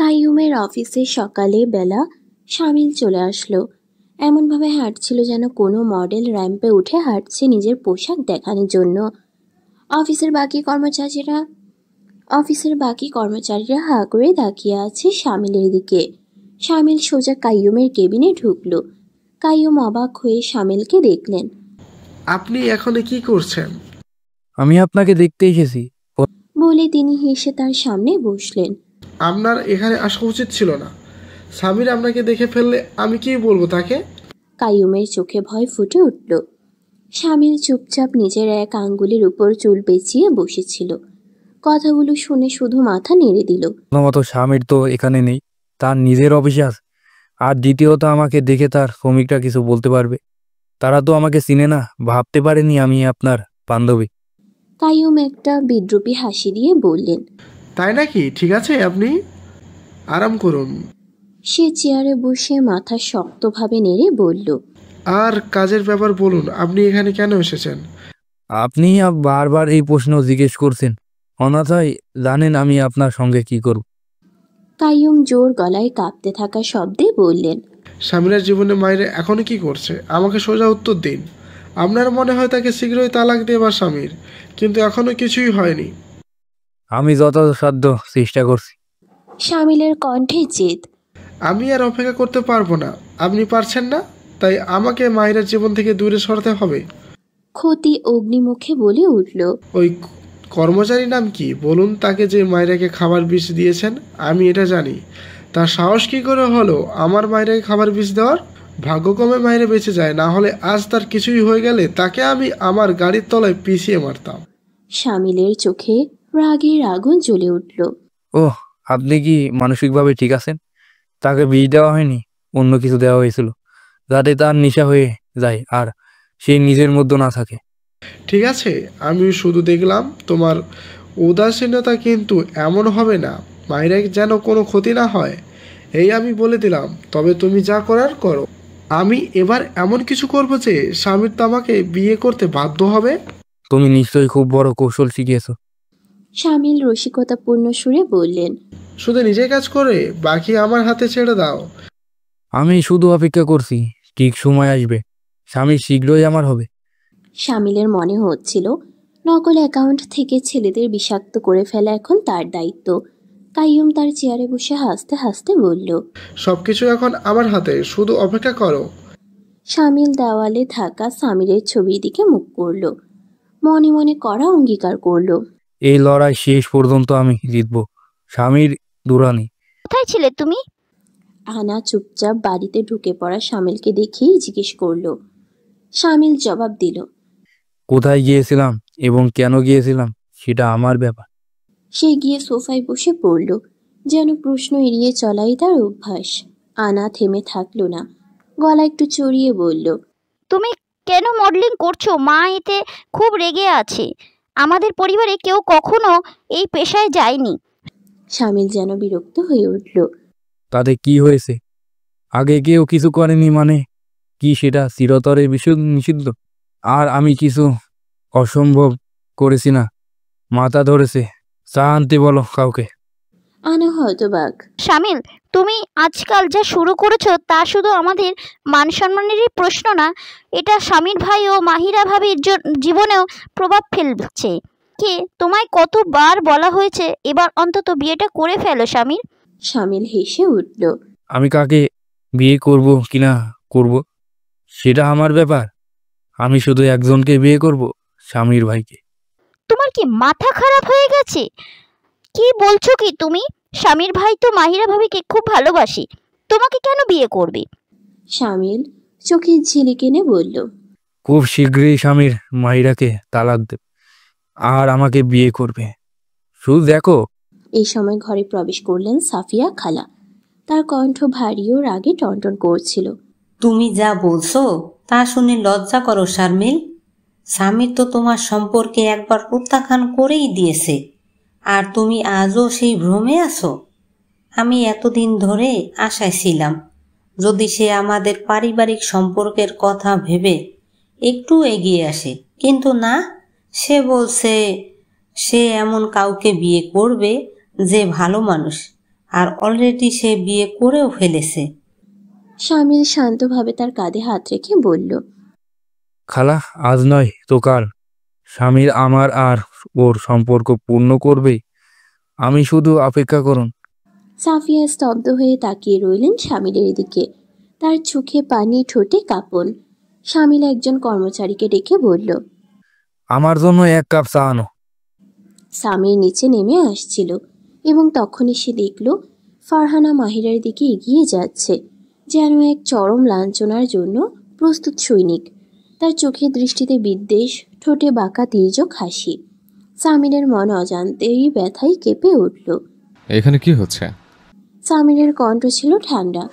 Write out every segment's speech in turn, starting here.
কাইয়ুমের অফিসে সকালে বেলা শামিল চলে আসলো। এমনভাবে হাঁটছিল যেন কোনো মডেল র্যাম্পে উঠে হাঁটছে নিজের পোশাক দেখানোর জন্য। অফিসের বাকি কর্মচারীরা হাঁ করে তাকিয়ে আছে শামিলের দিকে। শামিল সোজা কাইয়ুমের কেবিনে ঢুকলো। কাইয়ুম অবাক হয়ে শামিলকে দেখলেন। আপনি এখানে কি করছেন? আমি আপনাকে দেখতে এসেছি বলে তিনি হেসে তার সামনে বসলেন। আপনার এখানে আসা উচিত ছিল না। সামির আপনাকে দেখে ফেললে আমি কি বলবো তাকে? কাইয়ুমের চোখে ভয় ফুটে উঠল। শামিল চুপচাপ নিজের এক আঙ্গুলের উপর চুল পেঁচিয়ে বসেছিল। কথাগুলো শুনে শুধু মাথা নেড়ে দিল। প্রথমত স্বামীর তো এখানে নেই, তার নিজের অফিসে আছে। আর দ্বিতীয়ত আমাকে দেখে তার শ্রমিকরা কিছু বলতে পারবে। তারা তো আমাকে চিনে না, ভাবতে পারেনি আমি আপনার বান্ধবী। কাইয়ুম একটা বিদ্রূপী হাসি দিয়ে বললেন। তাই নাকি? ঠিক আছে, আপনি আরাম করুন। সে চেয়ারে বসে মাথা শক্তভাবে নেড়ে বলল। আর কাজের ব্যাপার বলুন, আপনি এখানে কেন এসেছেন? আপনি বারবার এই প্রশ্ন জিজ্ঞেস করছেন, অনাথায় জানেন আমি আপনার সঙ্গে কি করব। কাইয়ুম জোর গলায় কাঁপতে থাকা শব্দে বললেন। স্বামীর জীবনে মায়ের এখনো কি করছে? আমাকে সোজা উত্তর দিন। আপনার মনে হয় তাকে শীঘ্রই তালাক দেবার স্বামীর, কিন্তু এখনো কিছুই হয়নি। আমি যথাসাধ্য চেষ্টা করছি। শামিলের কণ্ঠে জেদ। আমি আর অপেক্ষা করতে পারবো না। আপনি পারছেন না, তাই আমাকে মায়ের জীবন থেকে দূরে সরাতে হবে। ক্ষতি অগ্নিমুখে বলে উঠল। ওই কর্মচারীর নাম কি বলুন? তাকে যে মায়েরাকে খাবার বিষ দিয়েছেন আমি এটা জানি। তার সাহস কি করে হলো আমার মায়েরাকে খাবার বিষ দেওয়ার? ভাগ্যক্রমে মায়েরা বেঁচে যায়, না হলে আজ তার কিছুই হয়ে গেলে তাকে আমি আমার গাড়ির তলায় পিছিয়ে মারতাম। শামিলের চোখে রাগের আগুন জ্বলে উঠল। ওহ, আপনি কি মানসিকভাবে ঠিক আছেন? তাকে বিষ দেওয়া হয়নি, অন্য কিছু দেওয়া হয়েছিল যাতে তার নেশা হয়ে যায় আর সে নিজের মধ্যে না থাকে। ঠিক আছে, আমি শুধু দেখলাম তোমার উদাসীনতা, কিন্তু এমন হবে না মায়েরা যেন কোনো ক্ষতি না হয়, এই আমি বলে দিলাম। তবে তুমি যা করার করো। আমি এবার এমন কিছু করবো যে স্বামীর তোমাকে বিয়ে করতে বাধ্য হবে। তুমি নিশ্চয়ই খুব বড় কৌশল শিখিয়েছো। শামিল রসিকতাপূর্ণ সুরে বললেন। শুধু নিজের কাজ করে বাকি আমার হাতে ছেড়ে দাও। আমি শুধু অপেক্ষা করছি, ঠিক সময় আসবে, স্বামী শীঘ্রই আমার হবে। শামিলের মনে হচ্ছিল নকল অ্যাকাউন্ট থেকে ছেলেদের বিষাক্ত করে ফেলা এখন তার দায়িত্ব। কাইয়ুম তার চেয়ারে বসে হাসতে হাসতে বলল। সবকিছু এখন আমার হাতে, শুধু অপেক্ষা করো। শামিল দেওয়ালে থাকা সামিরের ছবির দিকে মুখ করল। মনে মনে করা অঙ্গীকার করল। এই লড়াই শেষ পর্যন্ত আমি জিতবো। স্বামীর দুরানি। কোথায় ছিলে তুমি? আনা চুপচাপ বাড়িতে ঢুকে পড়া শামিলকে দেখেই জিজ্ঞেস করল। শামিল জবাব দিল। কোথায় গিয়েছিলাম এবং কেন গিয়েছিলাম সেটা আমার ব্যাপার। সে গিয়ে সোফায় বসে পড়ল, যেন প্রশ্ন এড়িয়ে চলাই তার অভ্যাস। আনা থেমে থাকলো না, গলা একটু চড়িয়ে বলল। তুমি কেন মডেলিং করছো? মা এতে খুব রেগে আছে। আমাদের পরিবারে কেউ কখনো এই পেশায় যায়নি। শামিল যেন বিরক্ত হয়ে উঠল। তাতে কি হয়েছে? আগে কেউ কিছু করেনি মানে কি সেটা চিরতরে নিষিদ্ধ? আর আমি কিছু অসম্ভব করেছি না? মাথা ধরেছে, চা আনতে বলো কাউকে। আনা হতবাক। শামিল, তুমি আজকাল যা শুরু করেছো তা শুধু আমাদের মান সম্মানেরই প্রশ্ন না, এটা স্বামীর ভাই ও মাহিরা ভাবির জীবনেও প্রভাব ফেলছে। কে তোমায় কতবার বলা হয়েছে এবার অন্তত বিয়েটা করে ফেলো শামিল? শামিল হেসে উঠল। আমি কাকে বিয়ে করব কিনা করব সেটা আমার ব্যাপার। আমি শুধু একজনকে বিয়ে করব, স্বামীর ভাইকে। তোমার কি মাথা খারাপ হয়ে গেছে? কি বলছো কি তুমি? স্বামীর ভাই তো মাহিরা ভাবিকে খুব ভালোবাসি, তোমাকে কেন বিয়ে করবে? শামিল চোখের ঝিলিক এনে বলল। খুব শীঘ্রই স্বামীর মাহিরাকে তালাক দেবে আর আমাকে বিয়ে করবে, শুধু দেখো। এই সময় ঘরে প্রবেশ করলেন সাফিয়া খালা। তার কণ্ঠ ভারী ও রাগে টনটন করছিল। তুমি যা বলছো তা শুনে লজ্জা করো শারমিল। স্বামীর তো তোমার সম্পর্কে একবার প্রত্যাখ্যান করেই দিয়েছে, আর তুমি আজও সেই ভ্রমে আছো। আমি এতদিন ধরে আশায় ছিলাম যদি সে আমাদের পারিবারিক সম্পর্কের কথা ভেবে একটু এগিয়ে আসে, কিন্তু না, সে বলছে সে এমন কাউকে বিয়ে করবে যে ভালো মানুষ, আর অলরেডি সে বিয়ে করেও ফেলেছে। শামিল শান্তভাবে তার কাঁধে হাত রেখে বলল, খালা, আজ নয় তো কাল স্বামীর আমার আর ওর সম্পর্ক পূর্ণ করবে। আমি শুধু অপেক্ষা করুন। সাফিয়া স্তব্ধ হয়ে তাকিয়ে রইলেন শামিলের দিকে। তার চোখে পানি, ঠোঁটে কাঁপন। শামিল একজন কর্মচারীকে ডেকে বলল, আমার জন্য 1 কাপ চা আনো। সামির নিচে নেমে আসছিল এবং তখনই সে দেখল ফারহানা মাহিরার দিকে এগিয়ে যাচ্ছে, যেন এক চরম লাঞ্ছনার জন্য প্রস্তুত সৈনিক। তার চোখের দৃষ্টিতে বিদ্বেষ, ঠোঁটে বাঁকা তির্যক হাসি। সামিরের মন অজান্তেই ব্যথায় কেঁপে উঠল। এখানে কি হচ্ছে? সামিরের কণ্ঠ ছিল ঠান্ডা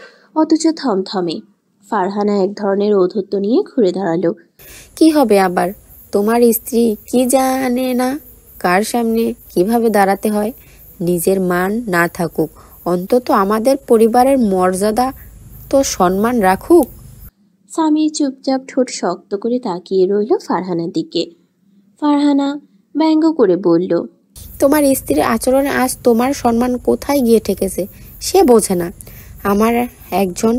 অথচ থমথমে। ফারহানা এক ধরনের ঔদ্ধত্য নিয়ে ঘুরে দাঁড়ালো। কি হবে আবার? তোমার স্ত্রী কি জানে না কার সামনে কিভাবে দাঁড়াতে হয়? নিজের মান না থাকুক, অন্তত আমাদের পরিবারের মর্যাদা তো সম্মান রাখুক। সামির চুপচাপ ঠোঁট শক্ত করে তাকিয়ে রইল ফারহানার দিকে। ফারহানা ব্যঙ্গ করে বলল, তোমার স্ত্রীর আচরণে আজ তোমার সম্মান কোথায় গিয়ে ঠেকেছে সে বোঝে না। আমার একজন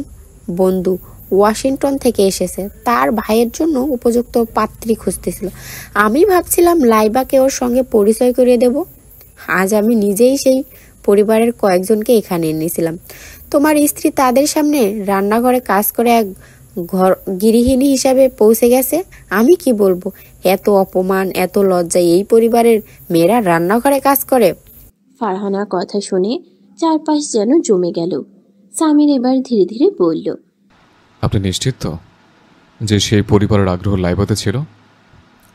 বন্ধু ওয়াশিংটন থেকে এসেছে, তার ভাইয়ের জন্য উপযুক্ত পাত্রী খুঁজতেছিল। আমি ভাবছিলাম লাইবাকে ওর সঙ্গে পরিচয় করিয়ে দেব। আজ আমি নিজেই সেই পরিবারের কয়েকজনকে এখানে এনেছিলাম। তোমার স্ত্রী তাদের সামনে রান্নাঘরে কাজ করে এক গৃহিণী হিসাবে পৌঁছে গেছে। আমি কি বলবো? এত অপমান, এত লজ্জা এই পরিবারের মেয়েরা রান্নাঘরে কাজ করে? ফারহানা কথা শুনে চারপাশ যেন জমে গেল। সামির এবার ধীরে ধীরে বলল, আপনি নিশ্চিত তো যে সেই পরিবারের আগ্রহ লাইবাতে ছিল?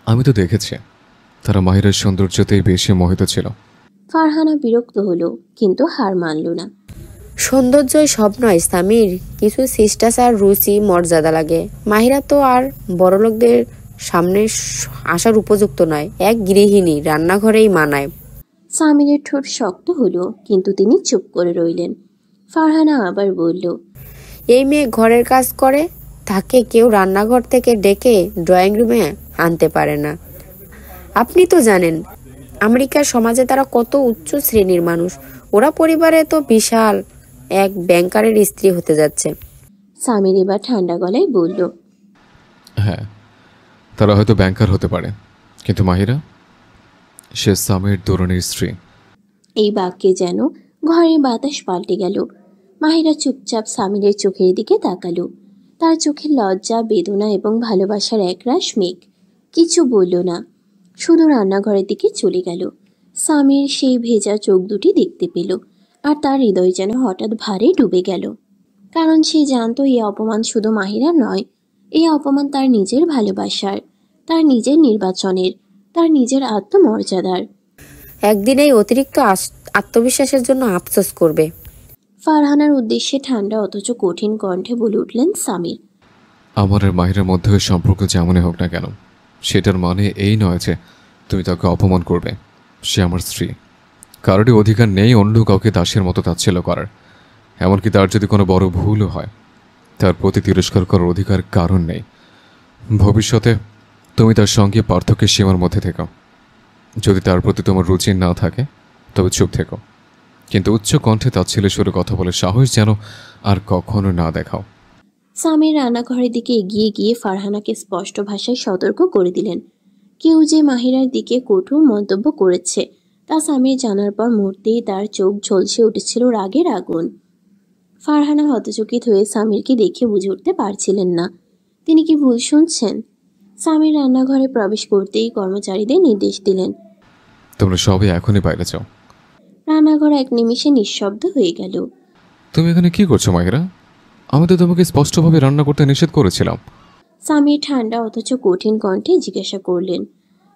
আমি তো দেখেছি তারা মাহিরার সৌন্দর্যতেই বেশি মোহিত ছিল। ফারহানা বিরক্ত হলো কিন্তু হার মানল না। সৌন্দর্যই সব নয় সামির, কিছু শিষ্টাচার, রুচি, মর্যাদা লাগে। মাহিরা তো আর বড়লোকদের সামনে আসার উপযুক্ত নয়। এক গৃহিণী রান্নাঘরেই মানায়। সামিরের ঠোঁট শক্ত হলো কিন্তু তিনি চুপ করে রইলেন। ফারহানা আবার বলল, এই মেয়ে ঘরের কাজ করে, তাকে কেউ রান্নাঘর থেকে ডেকে ড্রয়িং রুমে আনতে পারে না। আপনি তো জানেন আমেরিকার সমাজে তারা কত উচ্চ শ্রেণীর মানুষ। ওরা পরিবারে তো বিশাল এক ব্যাংকারের স্ত্রী হতে যাচ্ছে। সামির এবার ঠান্ডা গলায় বলল, হ্যাঁ, তারা হয়তো ব্যাংকার হতে পারে, কিন্তু মাহিরা সে সামির দরুনের স্ত্রী। এই বাক্যে যেন ঘরের বাতাস পাল্টে গেল। মাহিরা চুপচাপ সামিরের চোখের দিকে তাকালো। তার চোখে লজ্জা, বেদনা এবং ভালোবাসার একরাশ মেঘ। কিছু বলল না, শুধু রান্নাঘরের দিকে চলে গেল। সামির সেই ভেজা চোখ দুটি দেখতে পেল আর তার হৃদয় যেন হঠাৎ ভারে ডুবে গেল। কারণ সে জানতো এই অপমান শুধু মাহিরা নয়, এই অপমান তার নিজের ভালোবাসার, তার নিজের নির্বাচনের, তার নিজের আত্মমর্যাদার। একদিন এই অতিরিক্ত আত্মবিশ্বাসের জন্য আফসোস করবে। ফারহানার উদ্দেশ্যে ঠান্ডা অথচ কঠিন কণ্ঠে বলে উঠলেন সামির, আমার আর মাহিরার মধ্যে ওই সম্পর্ক যেমনই হোক না কেন, সেটার মানে এই নয় যে তুমি তাকে অপমান করবে। সে আমার স্ত্রী, কারোরই অধিকার নেই অন্য কাউকে দাসের মতো তাচ্ছিল্য করার। এমনকি তার যদি কোনো বড় ভুলও হয়, তার প্রতি তিরস্কার করার অধিকার কারণ নেই। ভবিষ্যতে তুমি তার সঙ্গে পার্থক্যের সীমার মধ্যে থেকো। যদি তার প্রতি তোমার রুচি না থাকে তবে চুপ থেকো, কিন্তু উচ্চ কণ্ঠে তাচ্ছিল্যের সুরে কথা বলে সাহস যেন আর কখনো না দেখাও। সামির রান্নাঘরের দিকে এগিয়ে গিয়ে ফারহানাকে স্পষ্ট ভাষায় সতর্ক করে দিলেন। কেউ যে মাহিরার দিকে কটু মন্তব্য করেছে তা সামির জানার পর মুহূর্তেই তার চোখ ঝলসে উঠেছিল রাগের আগুন। ফারহানা হতচকিত হয়ে সামিরকে দেখে বুঝে উঠতে পারছিলেন না তিনি কি ভুল শুনছেন। সামির রান্নাঘরে প্রবেশ করতেই কর্মচারীদের নির্দেশ দিলেন, তোমরা সবাই এখনই বাইরে যাও। রান্নাঘর এক নিমিষে নিঃশব্দ হয়ে গেল। তুমি এখানে কি করছো মাহিরা? আমি তো তোমাকে স্পষ্টভাবে রান্না করতে নিষেধ করেছিলাম। সামির ঠান্ডা অথচ কঠিন কণ্ঠে জিজ্ঞাসা করলেন।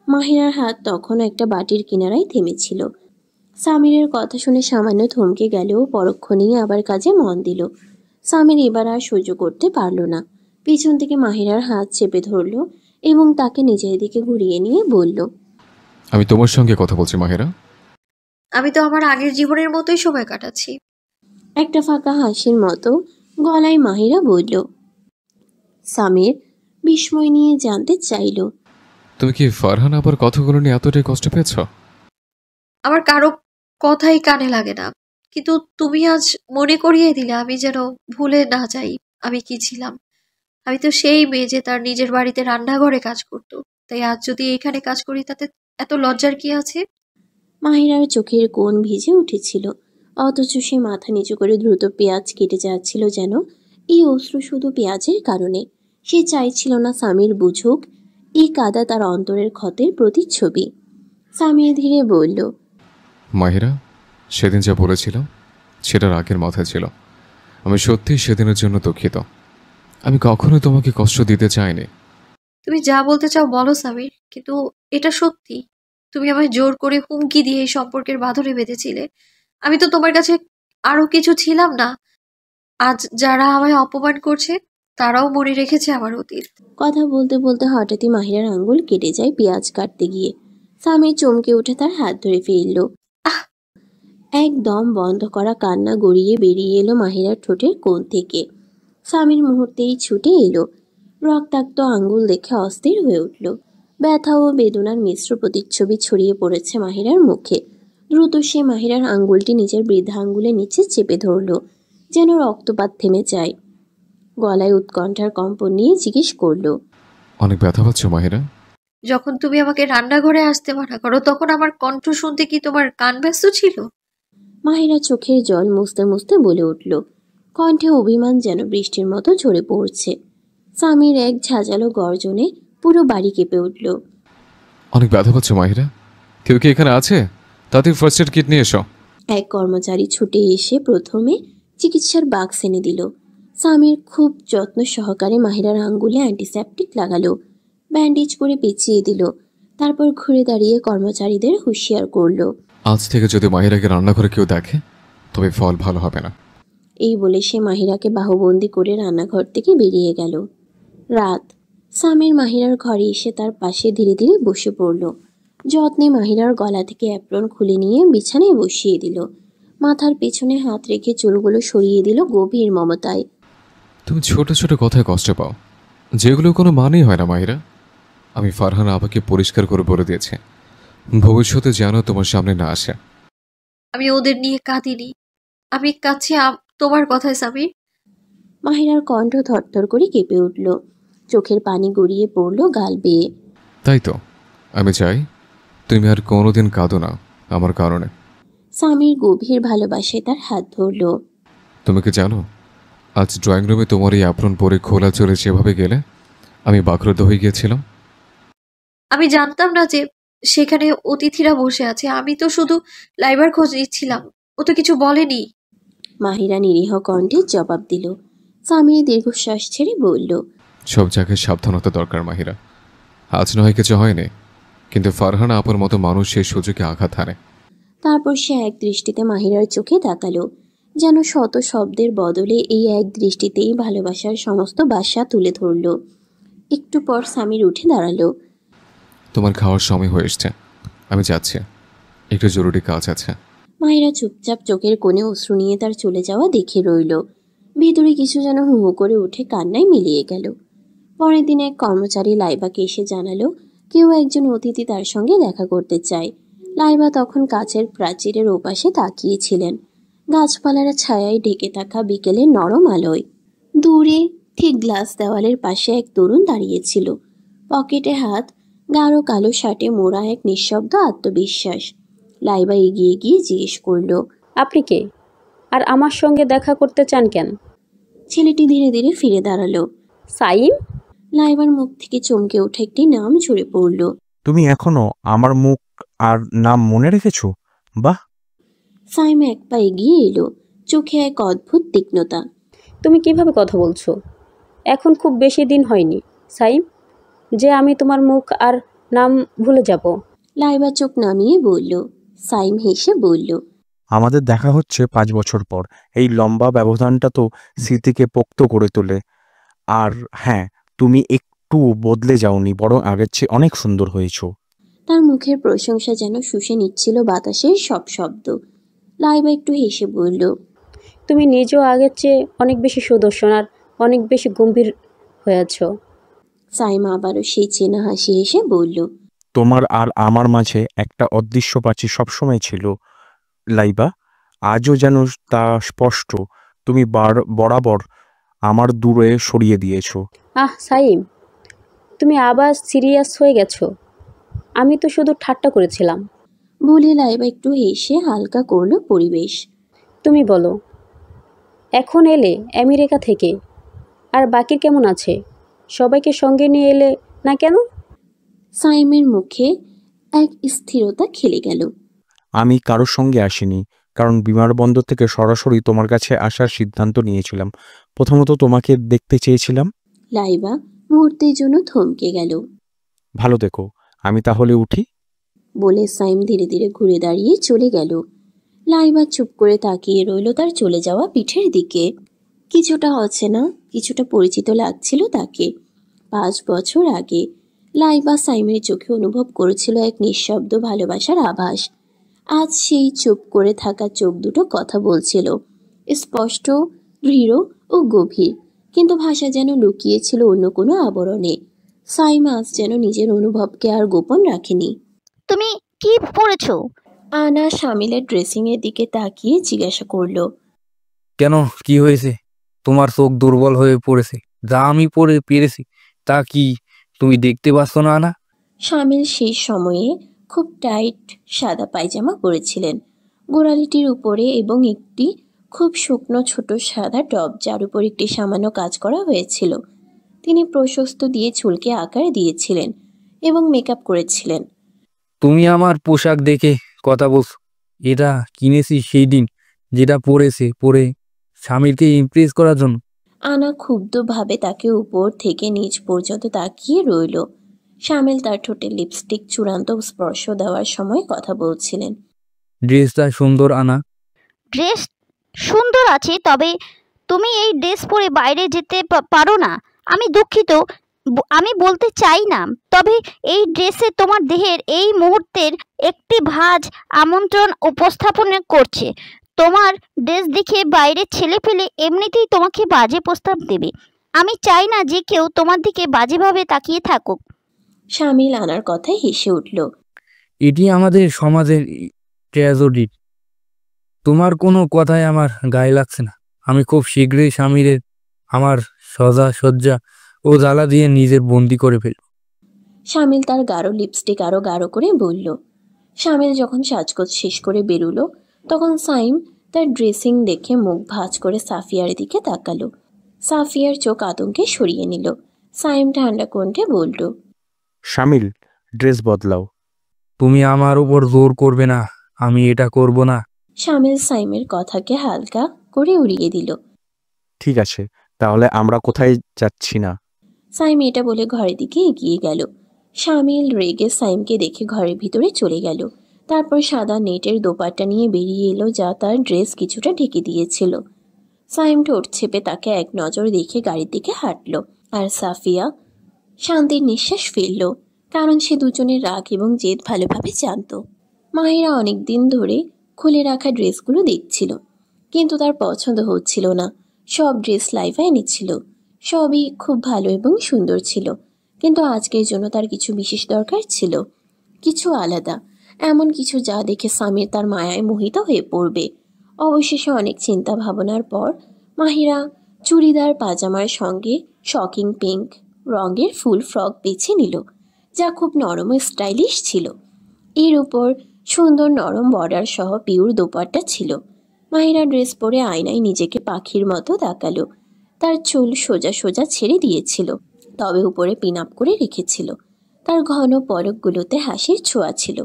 মাহিরার হাত তখন একটা বাটির কিনারায় থেমেছিল। সামিরের কথা শুনে সামান্য থমকে গেলেও পরক্ষণেই আবার কাজে মন দিল। সামির এবার আর সহ্য করতে পারল না। পিছন থেকে মাহিরার হাত চেপে ধরল এবং তাকে নিজের দিকে ঘুরিয়ে নিয়ে বলল, আমি তোমার সঙ্গে কথা বলছি মাহিরা। আমি তো আমার আগের জীবনের মতোই সময় কাটাচ্ছি। একটা ফাঁকা হাসির মতো গলায় মাহিরা বলল। সামির বিস্ময় নিয়ে জানতে চাইল, তুমি কি ফারহানা আবার কথাগুলো নিয়ে এতটাই কষ্ট পেয়েছ? আমার কারো কথাই কানে লাগে না, কিন্তু তুমি আজ মনে করিয়ে দিলে আমি যেন ভুলে না যাই আমি কি ছিলাম। আমি তো সেই মেয়ে যে তার নিজের বাড়িতে রান্নাঘরে কাজ করতো। তাই আজ যদি এখানে কাজ করি তাতে এত লজ্জার কি আছে? মাহিরার চোখের কোণ ভিজে উঠেছিল, অথচ সে মাথা নিচু করে দ্রুত পেঁয়াজ কেটে যাচ্ছিল, যেন এই অশ্রু শুধু পেঁয়াজের কারণে। সে চাইছিল না সামির বুঝুক এই কাদা তার অন্তরের ক্ষতের প্রতিচ্ছবি। সামির ধীরে বলল, মাহিরা, সেদিন যা বলেছিলাম সেটা রাগের মাথায় ছিল। আমি সত্যিই সেদিনের জন্য দুঃখিত। আমি কখনোই তোমাকে কষ্ট দিতে চাইনি। তুমি যা বলতে চাও বলো সামির, কিন্তু এটা সত্যি। তুমি আমায় জোর করে হুমকি দিয়ে এই সম্পর্কের বাঁধনে বেঁধেছিলে। আমি তো তোমার কাছে আরো কিছু ছিলাম না। আজ যারা আমায় অপমান করছে তারাও মনে রেখেছে আমার অতীত। কথা বলতে বলতে হঠাৎই মাহিরার আঙ্গুল কেটে যায় পেঁয়াজ কাটতে গিয়ে। সামির চমকে উঠে তার হাত ধরে ফেলল। একদম বন্ধ করা কান্না গড়িয়ে বেরিয়ে এলো মাহিরার ঠোঁটের কোণ থেকে। সামির মুহূর্তেই ছুটে এলো। রক্তাক্ত আঙ্গুল দেখে অস্থির হয়ে উঠল। ব্যথা ও বেদনার মিশ্র প্রতিচ্ছবি ছড়িয়ে পড়েছে মাহিরার মুখে। দ্রুত সে মাহিরার আঙ্গুলটি নিজের বৃদ্ধা আঙ্গুলের নিচে চেপে ধরল, যেন রক্তপাত থেমে যায়। গলায় উৎকণ্ঠার কম্পন নিয়ে জিজ্ঞেস করল, অনেক ব্যথা পাচ্ছ মাহিরা? যখন তুমি আমাকে রান্নাঘরে আসতে মানা করো তখন আমার কণ্ঠ শুনতে কি তোমার কান ব্যস্ত ছিল? মাহিরা চোখের জল মুছতে মুছতে বলে উঠল, কণ্ঠে অভিমান যেন বৃষ্টির মতো ঝরে পড়ছে। সামির এক ঝাঁঝালো গর্জনে পুরো বাড়ি কেঁপে উঠল। অনেক ব্যথা পাচ্ছ মাহিরা? কেউ কি এখানে আছে? তাতে ফার্স্ট এড কিট নিয়ে এসো। এক কর্মচারী ছুটে এসে প্রথমে চিকিৎসার বাক্স এনে দিল। সামির খুব যত্ন সহকারে মাহিরার আঙ্গুলে অ্যান্টিসেপটিক লাগালো, ব্যান্ডেজ করে পেঁচিয়ে দিল। তারপর ঘুরে দাঁড়িয়ে কর্মচারীদের হুঁশিয়ার করলো, আজ থেকে যদি মাহিরাকে রান্নাঘরে কেউ দেখে তবে ফল ভালো হবে না। এই বলে সে মাহিরাকে বাহুবন্দি করে রান্নাঘর থেকে বেরিয়ে গেল। রাত। সামির মাহিরার ঘরে এসে তার পাশে ধীরে ধীরে বসে পড়ল। যত্নে মাহিরার গলা থেকে অ্যাপ্রন খুলে নিয়ে বিছানায় বসিয়ে দিল। মাথার পেছনে হাত রেখে চুলগুলো সরিয়ে দিল গভীর মমতায়। তুমি ছোট ছোট কথায় কষ্ট পাও, যেগুলো কোনো মানেই হয় না মাহিরা। আমি ফারহান আপাকে পরিষ্কার করে বলে দিয়েছি, ভবিষ্যতে যেন তোমার সামনে না আসে। আমি ওদের নিয়ে কাঁদিনি, আমি কাছে তোমার কথায় সামির। মাহিরার কণ্ঠ থরথর করে কেঁপে উঠল, চোখের পানি গড়িয়ে পড়ল গাল বেয়ে। তাই তো, আমি চাই তুমি আর কোনোদিন কাঁদো না আমার কারণে। সামির গভীর ভালোবাসায় তার হাত ধরল। তুমি কি জানো, আজ ড্রয়িং রুমে তোমার এই অ্যাপ্রন পরে খোলা চলে যেভাবে গেলে আমি বাকরুদ্ধ হয়ে গিয়েছিলাম। আমি জানতাম না যে সেখানে অতিথিরা বসে আছে। আমি তো শুধু লাইবার খোঁজ নিচ্ছিলাম, ও তো কিছু বলেনি। মাহিরা নিরীহ কণ্ঠে জবাব দিল। সামির দীর্ঘশ্বাস ছেড়ে বলল, সব জায়গায় সাবধানতা দরকার মাহিরা। আজ নয় কিছু হয়নি, কিন্তু ফারহানা আপার মতো মানুষ সেই সুযোগে আঘাত হানে। তারপর সে এক দৃষ্টিতে মাহিরার চোখে তাকালো, যেন শত শব্দের বদলে এই এক দৃষ্টিতেই ভালোবাসার সমস্ত বাসা তুলে ধরল। একটু পর সামির উঠে দাঁড়ালো। তোমার খাওয়ার সময় হয়ে এসছে, আমি যাচ্ছি, একটু জরুরি কাজ আছে। মাহিরা চুপচাপ চোখের কোণে অশ্রু নিয়ে তার চলে যাওয়া দেখে রইল। ভিতরে কিছু যেন হু হু করে উঠে কান্নায় মিলিয়ে গেল। পরের দিন এক কর্মচারী লাইবাকে এসে জানালো কেউ একজন অতিথি তার সঙ্গে দেখা করতে চায়। লাইবা তখন কাছের প্রাচীরের ওপাশে তাকিয়েছিলেন, গাছপালার ছায়ায় ঢেকে থাকা বিকেলের নরম আলোয়। দূরে ঠিক গ্লাস দেওয়ালের পাশে এক তরুণ দাঁড়িয়েছিল, পকেটে হাত, গাঢ় কালো শার্টে মোড়া এক নিঃশব্দ আত্মবিশ্বাস। লাইবা এগিয়ে গিয়ে জিজ্ঞেস করলো, আপনি কে, আর আমার সঙ্গে দেখা করতে চান কেন? ছেলেটি ধীরে ধীরে ফিরে দাঁড়ালো। সাইম? লাইবার মুখ থেকে চমকে ওঠা একটি নাম ঝরে পড়ল। তুমি এখনো আমার মুখ আর নাম মনে রেখেছো? বাহ! সাইম এক পা এগিয়ে এলো, চোখে এক অদ্ভুত তীক্ষ্ণতা। তুমি কিভাবে কথা বলছো? এখন খুব বেশি দিন হয়নি সাইম, যে আমি তোমার মুখ আর নাম ভুলে যাব। লাইবা চোখ নামিয়ে বলল। সাইম হেসে বলল, আমাদের দেখা হচ্ছে 5 বছর পর। এই লম্বা ব্যবধানটা তো স্মৃতিকে পোক্ত করে তোলে। আর হ্যাঁ, তুমি একটু বদলে যাওনি, বরং আগের চেয়ে অনেক সুন্দর হয়েছো। তার মুখের প্রশংসা যেন শুষে নিচ্ছিল বাতাসের সব শব্দ। লাইবা একটু হেসে বলল, তুমি নিজেও আগের চেয়ে অনেক বেশি সুদর্শন আর অনেক বেশি গম্ভীর হয়েছ। সাইম আবারও সেই চেনা হাসি হেসে বলল, তোমার আর আমার মাঝে একটা অদৃশ্য প্রাচীর সবসময় ছিল লাইবা। আজও যেন তা স্পষ্ট। তুমি বরাবর আমার দূরে সরিয়ে দিয়েছো। সাইম, তুমি আবার সিরিয়াস হয়ে গেছো। আমি তো শুধু ঠাট্টা করেছিলাম। বলে লাইবা একটু হেসে হালকা করলো পরিবেশ। তুমি বলো, এখন এলে আমেরিকা থেকে, আর বাকির কেমন আছে? সবাইকে সঙ্গে নিয়ে এলে না কেন? সাইমের মুখে এক স্থিরতা খেলে গেল। আমি কারোর সঙ্গে আসিনি, কারণ বিমানবন্দর থেকে সরাসরি তোমার কাছে আসার সিদ্ধান্ত নিয়েছিলাম। প্রথমত তোমাকে দেখতে চেয়েছিলাম। লাইবা মুহূর্তের জন্য থমকে গেল। ভালো দেখো, আমি তাহলে উঠি। বলে সাইম ধীরে ধীরে ঘুরে দাঁড়িয়ে চলে গেল। লাইবা চুপ করে তাকিয়ে রইল তার চলে যাওয়া পিঠের দিকে। কিছুটা অচেনা, কিছুটা পরিচিত লাগছিল তাকে। 5 বছর আগে লাইবা সাইমের চোখে অনুভব করেছিল এক নিঃশব্দ ভালোবাসার আভাস। আজ সেই চুপ করে থাকা চোখ দুটো কথা বলছিল, স্পষ্ট, দৃঢ় ও গভীর, কিন্তু ভাষা যেন লুকিয়েছিল অন্য কোনো আবরণে। সাইম আজ যেন নিজের অনুভবকে আর গোপন রাখেনি। তুমি কি পড়েছো? আনা শামিলের ড্রেসিংয়ের দিকে তাকিয়ে জিজ্ঞাসা করল। কেন, কি হয়েছে? তোমার চোখ দুর্বল হয়ে পড়েছে। যা আমি পড়ে পেরেছি তা কি তুমি দেখতে পাচ্ছ না? না, শামিল সেই সময়ে খুব টাইট সাদা পায়জামা পরেছিলেন, গোড়ালিটির উপরে, এবং একটি খুব শুকনো ছোট সাদা টপ যার উপর একটি সামান্য কাজ করা হয়েছিল। তিনি প্রশস্ত দিয়ে চুলকে আকার দিয়েছিলেন এবং মেকআপ করেছিলেন। তুমি আমার পোশাক দেখে কথা বলছো? এটা কিনেছি সেই দিন, যেটা পরে স্বামীকে ইমপ্রেস করার জন্য। আনা ক্ষুব্ধভাবে তাকে উপর থেকে নিচ পর্যন্ত তাকিয়ে রইল। শামিল তার ঠোঁটে লিপস্টিক চূড়ান্ত স্পর্শ দেওয়ার সময় কথা বলছিলেন। ড্রেসটা সুন্দর আনা। ড্রেস সুন্দর আছে, তবে তুমি এই ড্রেস পরে বাইরে যেতে পারো না। আমি দুঃখিত, আমি বলতে চাই না, তবে এই ড্রেসে তোমার দেহের এই মুহূর্তের একটি ভাঁজ আমন্ত্রণ উপস্থাপন করছে। তোমার ড্রেস দেখে বাইরের ছেলে পেলে এমনিতেই তোমাকে বাজে প্রস্তাব দেবে। আমি চাই না যে কেউ তোমার দিকে বাজেভাবে তাকিয়ে থাকুক। শামিল আনার কথায় হেসে উঠল। এটি আমাদের সমাজের ট্র্যাজেডি। তোমার কোনো কথাই আমার গায়ে লাগছে না। আমি খুব শীঘ্রই স্বামীর আমার সজ্জা ও জ্বালা দিয়ে নিজের বন্দি করে ফেলব। শামিল তার গাঢ় লিপস্টিক আরো গাঢ় করে বলল। শামিল যখন সাজগোজ শেষ করে বেরুলো, তখন সাইম তার ড্রেসিং দেখে মুখ ভাঁজ করে সাফিয়ার দিকে তাকালো। সাফিয়ার চোখ আতঙ্কে সরিয়ে নিল। সাইম ঠান্ডা কণ্ঠে বলল, শামিল, ড্রেস বদলাও। তুমি আমার উপর জোর করবে না, আমি এটা করব না। শামিল সাইমের কথাকে হালকা করে উড়িয়ে দিল। ঠিক আছে, তাহলে আমরা কোথায় যাচ্ছি না? সাইম এটা বলে ঘরের দিকে এগিয়ে গেল। শামিল রেগে সাইমকে দেখে ঘরের ভিতরে চলে গেল। তারপর সাদা নেটের দোপাট্টা নিয়ে বেরিয়ে এলো, যা তার ড্রেস কিছুটা ঢেকে দিয়েছিল। সাইম ঠোঁট চেপে তাকে এক নজর দেখে গাড়ির দিকে হাঁটল, আর সাফিয়া শান্তির নিঃশ্বাস ফেলল, কারণ সে দুজনের রাগ এবং জেদ ভালোভাবে জানত। মাহিরা অনেক দিন ধরে খুলে রাখা ড্রেসগুলো দেখছিল, কিন্তু তার পছন্দ হচ্ছিল না। সব ড্রেস লাইভা এনেছিল, সবই খুব ভালো এবং সুন্দর ছিল, কিন্তু আজকের জন্য তার কিছু বিশেষ দরকার ছিল, কিছু আলাদা, এমন কিছু যা দেখে সামির তার মায়ায় মোহিত হয়ে পড়বে। অবশেষে অনেক চিন্তা ভাবনার পর মাহিরা চুড়িদার পাজামার সঙ্গে শকিং পিঙ্ক রঙের ফুল ফ্রক বেছে নিল, যা খুব নরম ও স্টাইলিশ ছিল। এর উপর সুন্দর নরম বর্ডার সহ পিওর দোপাট্টা ছিল। মাহিরা ড্রেস পরে আয়নায় নিজেকে পাখির মতো তাকালো। তার চুল সোজা সোজা ছেড়ে দিয়েছিল, তবে উপরে পিন আপ করে রেখেছিল। তার ঘন পলকগুলোতে হাসির ছোঁয়া ছিল,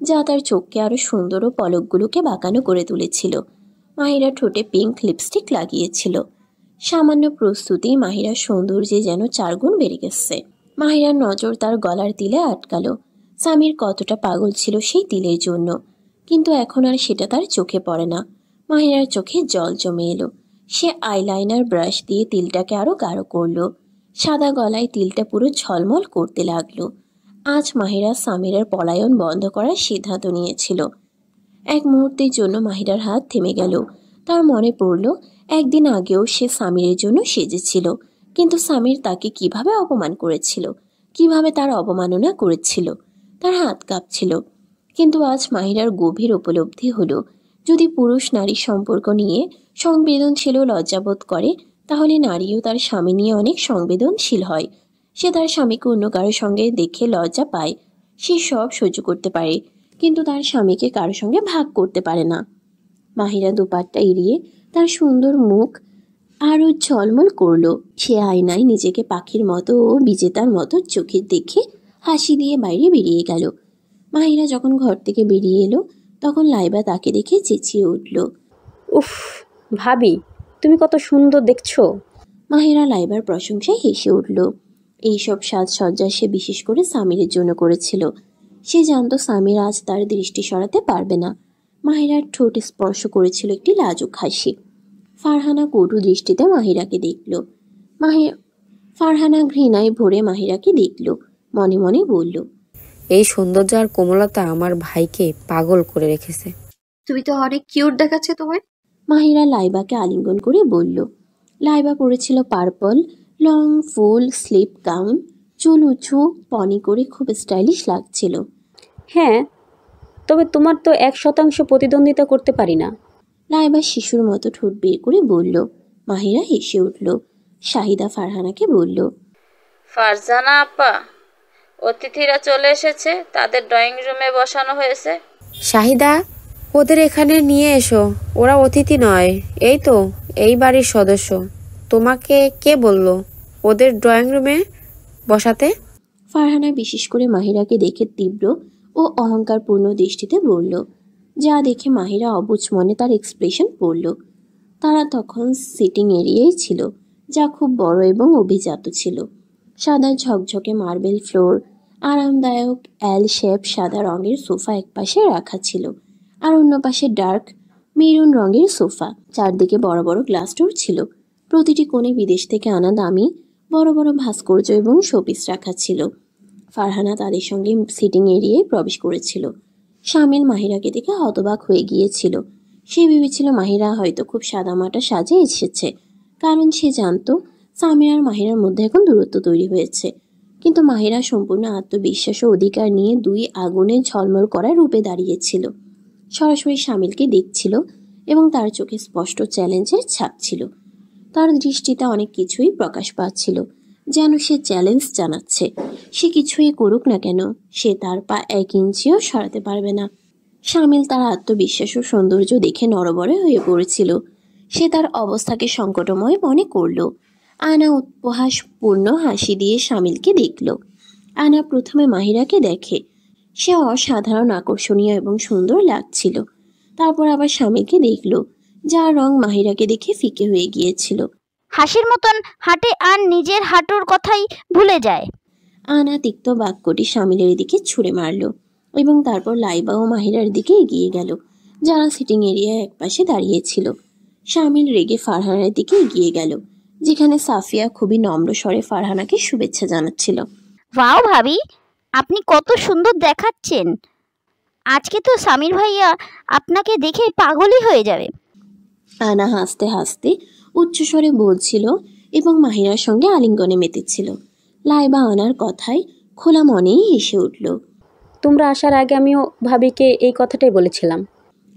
যা তার চোখকে আরো সুন্দর ও পলকগুলোকে বাঁকানো করে তুলেছিল। মাহিরা ঠোঁটে পিঙ্ক লিপস্টিক লাগিয়েছিল। সামান্য প্রস্তুতি মাহিরার সৌন্দর্যে যেন 4 গুণ বেড়ে গেছে। মাহিরার নজর তার গলার তিলে আটকালো। সামির কতটা পাগল ছিল সেই তিলের জন্য, কিন্তু এখন আর সেটা তার চোখে পড়ে না। মাহিরার চোখে জল জমে এলো। সে আইলাইনার ব্রাশ দিয়ে তিলটাকে আরো গাঢ় করলো। সাদা গলায় তিলটা পুরো ঝলমল করতে লাগলো। আজ মাহিরা সামিরের পলায়ন বন্ধ করার সিদ্ধান্ত নিয়েছিল। এক মুহূর্তের জন্য মাহিরার হাত থেমে গেল। তার মনে পড়ল, একদিন আগেও সে সামিরের জন্য সেজেছিল, কিন্তু সামির তাকে কিভাবে অপমান করেছিল, কিভাবে তার অবমাননা করেছিল। তার হাত কাঁপছিল, কিন্তু আজ মাহিরার গভীর উপলব্ধি হলো যদি পুরুষ নারীর সম্পর্ক নিয়ে সংবেদনশীল ও লজ্জাবোধ করে, তাহলে নারীও তার স্বামী নিয়ে অনেক সংবেদনশীল হয়। সে তার স্বামীকে অন্য কারোর সঙ্গে দেখে লজ্জা পায়। সে সব সহ্য করতে পারে, কিন্তু তার স্বামীকে কারোর সঙ্গে ভাগ করতে পারে না। মাহিরা দুপাট্টা এড়িয়ে তার সুন্দর মুখ আরও ঝলমল করলো। সে আয়নায় নিজেকে পাখির মতো ও বিজেতার মতো চোখে দেখে হাসি দিয়ে বাইরে বেরিয়ে গেল। মাহিরা যখন ঘর থেকে বেরিয়ে এলো, তখন লাইবা তাকে দেখে চেঁচিয়ে উঠল, উফ ভাবি, তুমি কত সুন্দর দেখছো। মাহিরা লাইবার প্রশংসায় হেসে উঠল। এইসব সাজসজ্জা সে বিশেষ করে সামিরের জন্য করেছিল। সে জানতো সামির আজ তার দৃষ্টি সরাতে পারবে না। মাহিরার ঠোঁট স্পর্শ করেছিল একটি লাজুক হাসি। ফারহানা কটু দৃষ্টিতে মাহিরাকে দেখল। ফারহানা ঘৃণায় ভরে মাহিরাকে দেখল, মনে মনে বলল, এই সৌন্দর্য আর কোমলতা আমার ভাইকে পাগল করে রেখেছে। তুমি তো অনেক কিউট দেখাচ্ছে তোমায়। মাহিরা লাইবাকে আলিঙ্গন করে বলল। লাইবা পরেছিল পার্পল লং ফুল স্লিপ গাউন, চুল উঁচু পনি করে খুব স্টাইলিশ লাগছিল। হ্যাঁ, তবে তোমার তো 1% প্রতিদ্বন্দ্বিতা করতে পারি না। লাইবা শিশুর মতো ঠোঁট বের করে বলল। মাহিরা হেসে উঠল। শাহিদা ফারহানাকে বলল, ফারজানা আপা, অতিথিরা চলে এসেছে, তাদের ড্রয়িং রুমে বসানো হয়েছে। শাহিদা, ওদের এখানে নিয়ে এসো। ওরা অতিথি নয়, এই তো এই বাড়ির সদস্য। তোমাকে কে বলল ওদের ড্রয়িং রুমে বসাতে? ফারহানা বিশেষ করে মাহিরাকে দেখে তীব্র ও অহংকারপূর্ণ দৃষ্টিতে বলল, যা দেখে মাহিরা অবুঝ মনে তার এক্সপ্রেশন পড়ল। তারা তখন সিটিং এরিয়ায় ছিল, যা খুব বড় এবং অভিজাত ছিল। সাদা ঝকঝকে মার্বেল ফ্লোর, আরামদায়ক এল শেপ সাদা রঙের সোফা একপাশে রাখা ছিল, আর অন্য পাশে ডার্ক মেরুন রঙের সোফা। চারদিকে বড় বড় গ্লাস ডোর ছিল। প্রতিটি কোণে বিদেশ থেকে আনা দামি বড় বড় ভাস্কর্য এবং শোপিস রাখা ছিল। ফারহানা তাদের সঙ্গে সিটিং এরিয়ায় প্রবেশ করেছিল। শামিল মাহিরাকে দেখে হতবাক হয়ে গিয়েছিল। সে ভেবেছিল মাহিরা হয়তো খুব সাদামাটা সাজে এসেছে, কারণ সে জানতো সামির আর মাহিরার মধ্যে এখন দূরত্ব তৈরি হয়েছে। কিন্তু মাহিরা সম্পূর্ণ আত্মবিশ্বাস ও অধিকার নিয়ে দুই আগুনে ঝলমল করা রূপে দাঁড়িয়েছিল। সরাসরি শামিলকে দেখছিল এবং তার চোখে স্পষ্ট চ্যালেঞ্জের ছাপ ছিল। তার দৃষ্টিতে অনেক কিছুই প্রকাশ পাচ্ছিল, যেন সে চ্যালেঞ্জ জানাচ্ছে। সে কিছুই করুক না কেন, সে তার পা 1 ইঞ্চিও সরাতে পারবে না। শামিল তার আত্মবিশ্বাস ও সৌন্দর্য দেখে নড়বড়ে হয়ে পড়েছিল। সে তার অবস্থাকে সংকটময় মনে করল। আনা উপহাসপূর্ণ হাসি দিয়ে শামিলকে দেখল। আনা প্রথমে মাহিরাকে দেখে। সে অসাধারণ আকর্ষণীয় এবং সুন্দর লাগছিল। তারপর আবার শামিলকে দেখল, যার রং মাহিরাকে দেখে ফিকে হয়ে গিয়েছিল। হাসির মতন হাঁটে আর নিজের হাঁটুর কথাই ভুলে যায়। আনা তিক্ত বাক্যটি শামিলের দিকে ছুঁড়ে মারল এবং তারপর লাইবা ও মাহিরার দিকে এগিয়ে গেল, যারা সিটিং এরিয়ায় একপাশে দাঁড়িয়েছিল। শামিল রেগে ফারহানার দিকে এগিয়ে গেল, যেখানে সাফিয়া খুবই নম্র স্বরে ফারহানাকে শুভেচ্ছা জানাচ্ছিল। ওয়াও ভাবি, আপনি কত সুন্দর দেখাচ্ছেন। আজকে তো সামির ভাইয়া আপনাকে দেখে পাগলই হয়ে যাবে। আনা হাসতে হাসতে উচ্চস্বরে বলছিল এবং মাহিরার সঙ্গে আলিঙ্গনে মেতেছিল। লাইবা আনার কথায় খোলা মনেই হেসে উঠল। তোমরা আসার আগে আমিও ভাবিকে এই কথাটাই বলেছিলাম।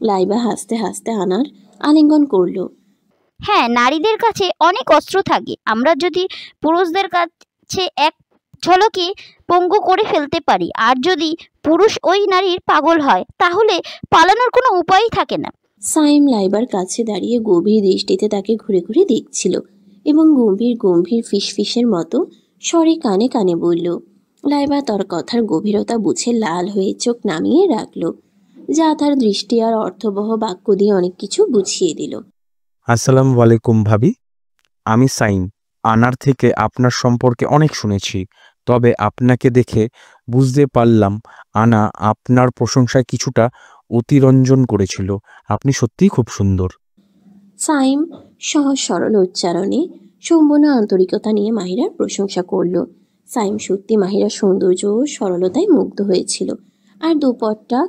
লাইবা হাসতে হাসতে আনার আলিঙ্গন করল। হ্যাঁ, নারীদের কাছে অনেক অস্ত্র থাকে। আমরা যদি পুরুষদের কাছে এক ঝলকে পঙ্গু করে ফেলতে পারি, আর যদি পুরুষ ওই নারীর পাগল হয়, তাহলে পালানোর কোনো উপায়ই থাকে না। সাইম লাইবার কাছে দাঁড়িয়ে গভীর দৃষ্টিতে তাকে ঘুরে ঘুরে দেখছিল এবং গম্ভীর গম্ভীর ফিসফিসের মতো স্বরে কানে কানে বলল। লাইবা তার কথার গভীরতা বুঝে লাল হয়ে চোখ নামিয়ে রাখল, যা তার দৃষ্টি আর অর্থবহ বাক্য দিয়ে অনেক কিছু বুঝিয়ে দিল। আসসালামু আলাইকুম ভাবি, আমি সাইম। আনার থেকে আপনার সম্পর্কে অনেক শুনেছি, তবে আপনাকে দেখে বুঝতে পারলাম আনা আপনার প্রশংসায় কিছুটা অতিরঞ্জন করেছিল। আপনি সত্যিই খুব সুন্দর। সাইম সহজ সরল উচ্চারণে সম্পূর্ণ আন্তরিকতা নিয়ে মাহিরার প্রশংসা করল। সাইম সত্যি মাহিরার সৌন্দর্য ও সরলতায় মুগ্ধ হয়েছিল, আর দুপট্টা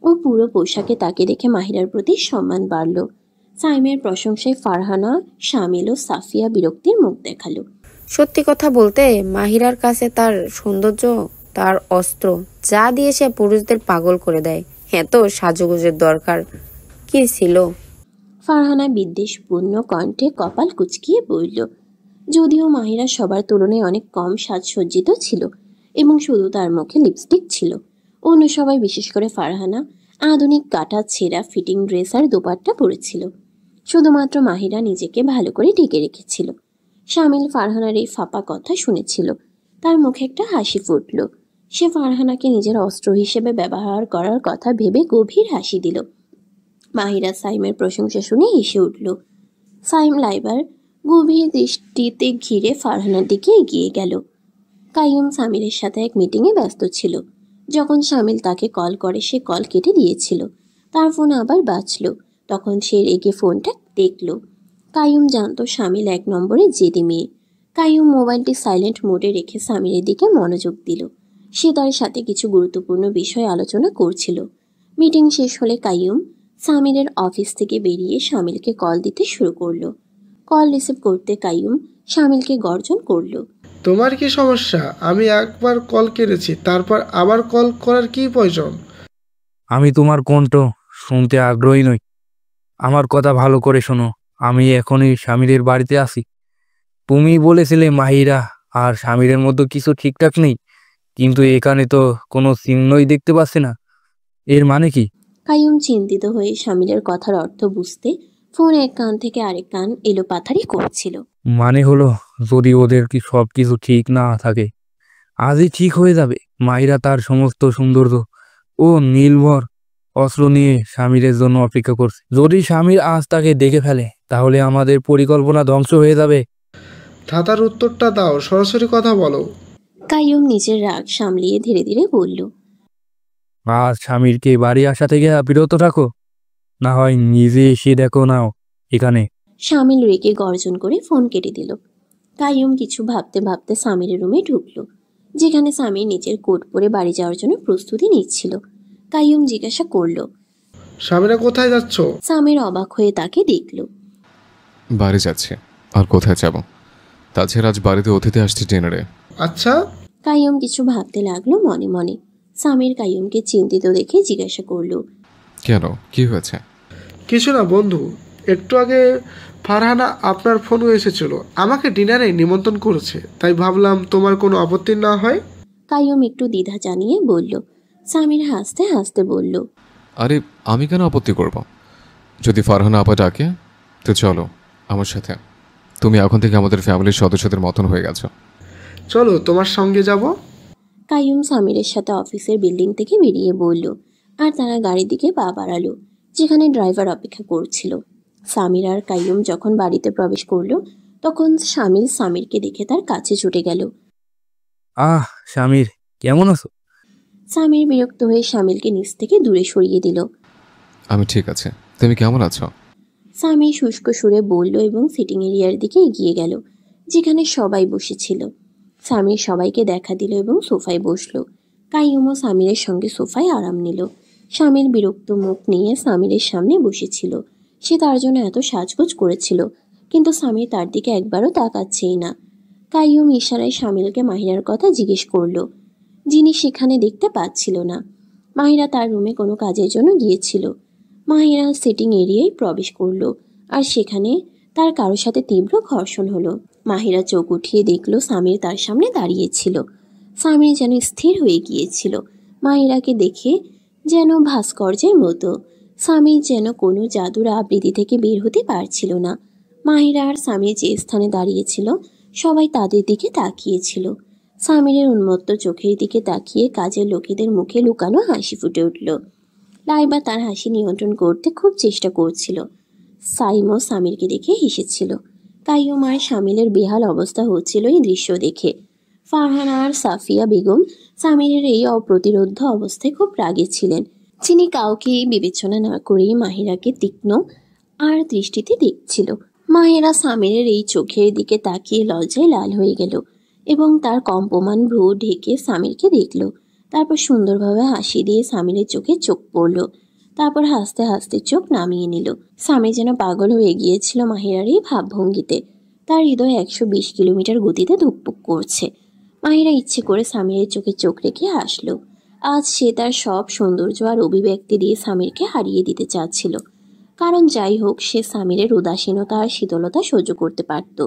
ও পুরো পোশাকে তাকে দেখে মাহিরার প্রতি সম্মান বাড়ল। সাইমের প্রশংসায় ফারহানা, শামিল ও সাফিয়া বিরক্তির মুখ দেখালো। সত্যি কথা বলতে মাহিরার কাছে তার সৌন্দর্য তার অস্ত্র, যা দিয়ে সে পুরুষদের পাগল করে দেয়। হ্যাঁ, তো সাজুগুজের দরকার কি ছিল? ফারহানা বিদ্বেষপূর্ণ কণ্ঠে কপাল কুঁচকিয়ে বলল। যদিও মাহিরা সবার তুলনায় অনেক কম সাজসজ্জিত ছিল এবং শুধু তার মুখে লিপস্টিক ছিল, অন্য সবাই বিশেষ করে ফারহানা আধুনিক কাটা ছেঁড়া ফিটিং ড্রেস আর দোপাট্টা পরেছিল। শুধুমাত্র মাহিরা নিজেকে ভালো করে ঢেকে রেখেছিল। শামিল ফারহানার এই ফাঁপা কথা শুনেছিল। তার মুখে একটা হাসি ফুটল। সে ফারহানাকে নিজের অস্ত্র হিসেবে ব্যবহার করার কথা ভেবে গভীর হাসি দিল। মাহিরা সাইমের প্রশংসা শুনে হেসে উঠল। সাইম লাইবার গভীর দৃষ্টিতে ঘিরে ফারহানার দিকে এগিয়ে গেল। কাইয়ুম সামিরের সাথে এক মিটিংয়ে ব্যস্ত ছিল। যখন শামিল তাকে কল করে সে কল কেটে দিয়েছিল। তার ফোন আবার বাজল। তখন সে রেগে ফোনটা দেখল। কাইয়ুম জানতো শামিল 1 নম্বরে জেদি মেয়ে। কাইয়ুম মোবাইলটি সাইলেন্ট মোডে রেখে সামিরের দিকে মনোযোগ দিল। সে তার সাথে কিছু গুরুত্বপূর্ণ বিষয় আলোচনা করছিল। মিটিং শেষ হলে কাইয়ুম সামিরের অফিস থেকে বেরিয়ে শামিলকে কল দিতে শুরু করলো। কল রিসিভ করতে কাইয়ুম শামিলকে গর্জন করলো। তোমার কি সমস্যা? আমি একবার কল কেটেছি, তারপর আবার কল করার কি প্রয়োজন? আমি তোমার কণ্ঠ শুনতে আগ্রহী নই। আমার কথা ভালো করে শোনো। আমি এখনই স্বামীরের বাড়িতে আছি। তুমি বলেছিলে মাহিরা আর স্বামীরের মধ্যে কিছু ঠিকঠাক নেই, কিন্তু এখানে তো কোনো চিহ্নই দেখতে পাচ্ছি না। এর মানে কি? কাইয়ুম চিন্তিত হয়ে শামিলের কথার অর্থ বুঝতে ফোন এক কান থেকে আরেক কান এলোপাথারি করছিল। মানে হলো, যদি ওদের কি সব কিছু ঠিক না থাকে, আজই ঠিক হয়ে যাবে। মাহিরা তার সমস্ত সৌন্দর্য ও নীলভর অস্ত্র নিয়ে স্বামীরের জন্য অপেক্ষা করছে। যদি স্বামীর আজ তাকে দেখে ফেলে, তাহলে আমাদের পরিকল্পনা ধ্বংস হয়ে যাবে। ধাঁধার উত্তরটা দাও, সরাসরি কথা বলো। কাইয়ুম নিজের রাগ সামলিয়ে ধীরে ধীরে বলল। আর স্বামীরকে বাড়ি আসা থেকে বিরত রাখো, না হয় নিজে এসে দেখো নাও এখানে। শামিল রেগে গর্জন করে ফোন কেটে দিল। কাইয়ুম কিছু ভাবতে ভাবতে সামিরের রুমে ঢুকলো, যেখানে সামির নিজের কোট পরে বাড়ি যাওয়ার জন্য প্রস্তুতি নিচ্ছিল। কাইয়ুম জিজ্ঞাসা করলো, সামিরা কোথায় যাচ্ছ? সামির অবাক হয়ে তাকে দেখল। বাড়ি যাচ্ছে। আর কোথায় যাব? তাছাড়া আজ বাড়িতে অতিথি আসছে ডিনারে। আচ্ছা। কাইয়ুম কিছু ভাবতে লাগলো মনে মনে। সামির কাইয়ুমকে চিন্তিত দেখে জিজ্ঞাসা করলো, কেন, কি হয়েছে? কিছু না বন্ধু, একটু আগে ফারহানা আপনার ফোনও এসেছিল, আমাকে ডিনারে নিমন্ত্রণ করেছে, তাই ভাবলাম তোমার কোনো আপত্তি না হয়। কাইয়ুম একটু দ্বিধা জানিয়ে বলল। সামির হাসতে হাসতে বলল, আরে আমি কেন আপত্তি করব? যদি ফারহানা আপা ডাকে তো চলো আমার সাথে। তুমি এখন থেকে আমাদের ফ্যামিলির সদস্যদের মতন হয়ে গেছো। চলো তোমার সঙ্গে যাব। কাইয়ুম সামিরের সাথে অফিসের বিল্ডিং থেকে বেরিয়ে বলল, আর তারা গাড়ির দিকে পা বাড়ালো, যেখানে ড্রাইভার অপেক্ষা করছিল। সামির আর কাইয়ুম যখন বাড়িতে প্রবেশ করলো, তখন শামিল সামিরকে দেখে তার কাছে ছুটে গেল। আহ স্বামীর, কেমন আছো? সামির বিরক্ত হয়ে শামিলকে নিচ থেকে দূরে সরিয়ে দিল। আমি ঠিক আছে, তুমি কেমন আছো? সামির শুষ্ক সুরে বলল এবং সিটিং এরিয়ার দিকে এগিয়ে গেল, যেখানে সবাই বসেছিল। সামির সবাইকে দেখা দিল এবং সোফায় বসলো। কাইয়ুমও সামিরের সঙ্গে সোফায় আরাম নিল। স্বামীর বিরক্ত মুখ নিয়ে সামিরের সামনে বসেছিল। সে তার জন্য এত সাজগোজ করেছিল, কিন্তু সামির তার দিকে একবারও তাকাচ্ছেই না। কাইয়ুম ইশারায় শামিলকে মাহিরার কথা জিজ্ঞেস করলো, যিনি সেখানে দেখতে পাচ্ছিল না। মাহিরা তার রুমে কোনো কাজের জন্য গিয়েছিল। মাহিরা সিটিং এরিয়ায় প্রবেশ করলো, আর সেখানে তার কারোর সাথে তীব্র ঘর্ষণ হলো। মাহিরা চোখ উঠিয়ে দেখলো সামির তার সামনে দাঁড়িয়েছিল। সামির যেন স্থির হয়ে গিয়েছিল, মাহিরাকে দেখে যেন ভাস্কর্যের মতো। সামির যেন কোনো জাদুর আবৃত্তি থেকে বের হতে পারছিল না। মাহিরা আর সামির যে স্থানে দাঁড়িয়েছিল, সবাই তাদের দিকে তাকিয়েছিল। সামিরের উন্মত্ত চোখের দিকে তাকিয়ে কাজের লোকেদের মুখে লুকানো হাসি ফুটে উঠল। লাইবা তার হাসি নিয়ন্ত্রণ করতে খুব চেষ্টা করছিল। সাইমও সামিরকে দেখে হেসেছিল। কাইয়ুম আর শামিলের বেহাল অবস্থা হচ্ছিল এই দৃশ্য দেখে। ফারহানা আর সাফিয়া বেগম সামিরের এই অপ্রতিরোধ্য অবস্থায় খুব রাগে ছিলেন। যিনি কাউকে বিবেচনা না করেই মাহিরাকে তীক্ষ্ণ আর দৃষ্টিতে দেখছিল। মাহিরা সামিরের এই চোখের দিকে তাকিয়ে লজ্জায় লাল হয়ে গেল এবং তার কম্পমান ভ্রু ঢেকে সামিরকে দেখল। তারপর সুন্দরভাবে হাসি দিয়ে সামিরের চোখে চোখ পড়ল। তারপর হাসতে হাসতে চোখ নামিয়ে নিল। সামির যেন পাগল হয়ে গিয়েছিল মাহিরার এই ভাবভঙ্গিতে। তার হৃদয় 120 কিলোমিটার গতিতে ধুকপুক করছে। মাহিরা ইচ্ছে করে সামিরের চোখে চোখ রেখে হাসল। আজ সে তার সব সৌন্দর্য আর অভিব্যক্তি দিয়ে সামিরকে হারিয়ে দিতে চাচ্ছিল। কারণ যাই হোক সে সামিরের উদাসীনতা আর শীতলতা সহ্য করতে পারত,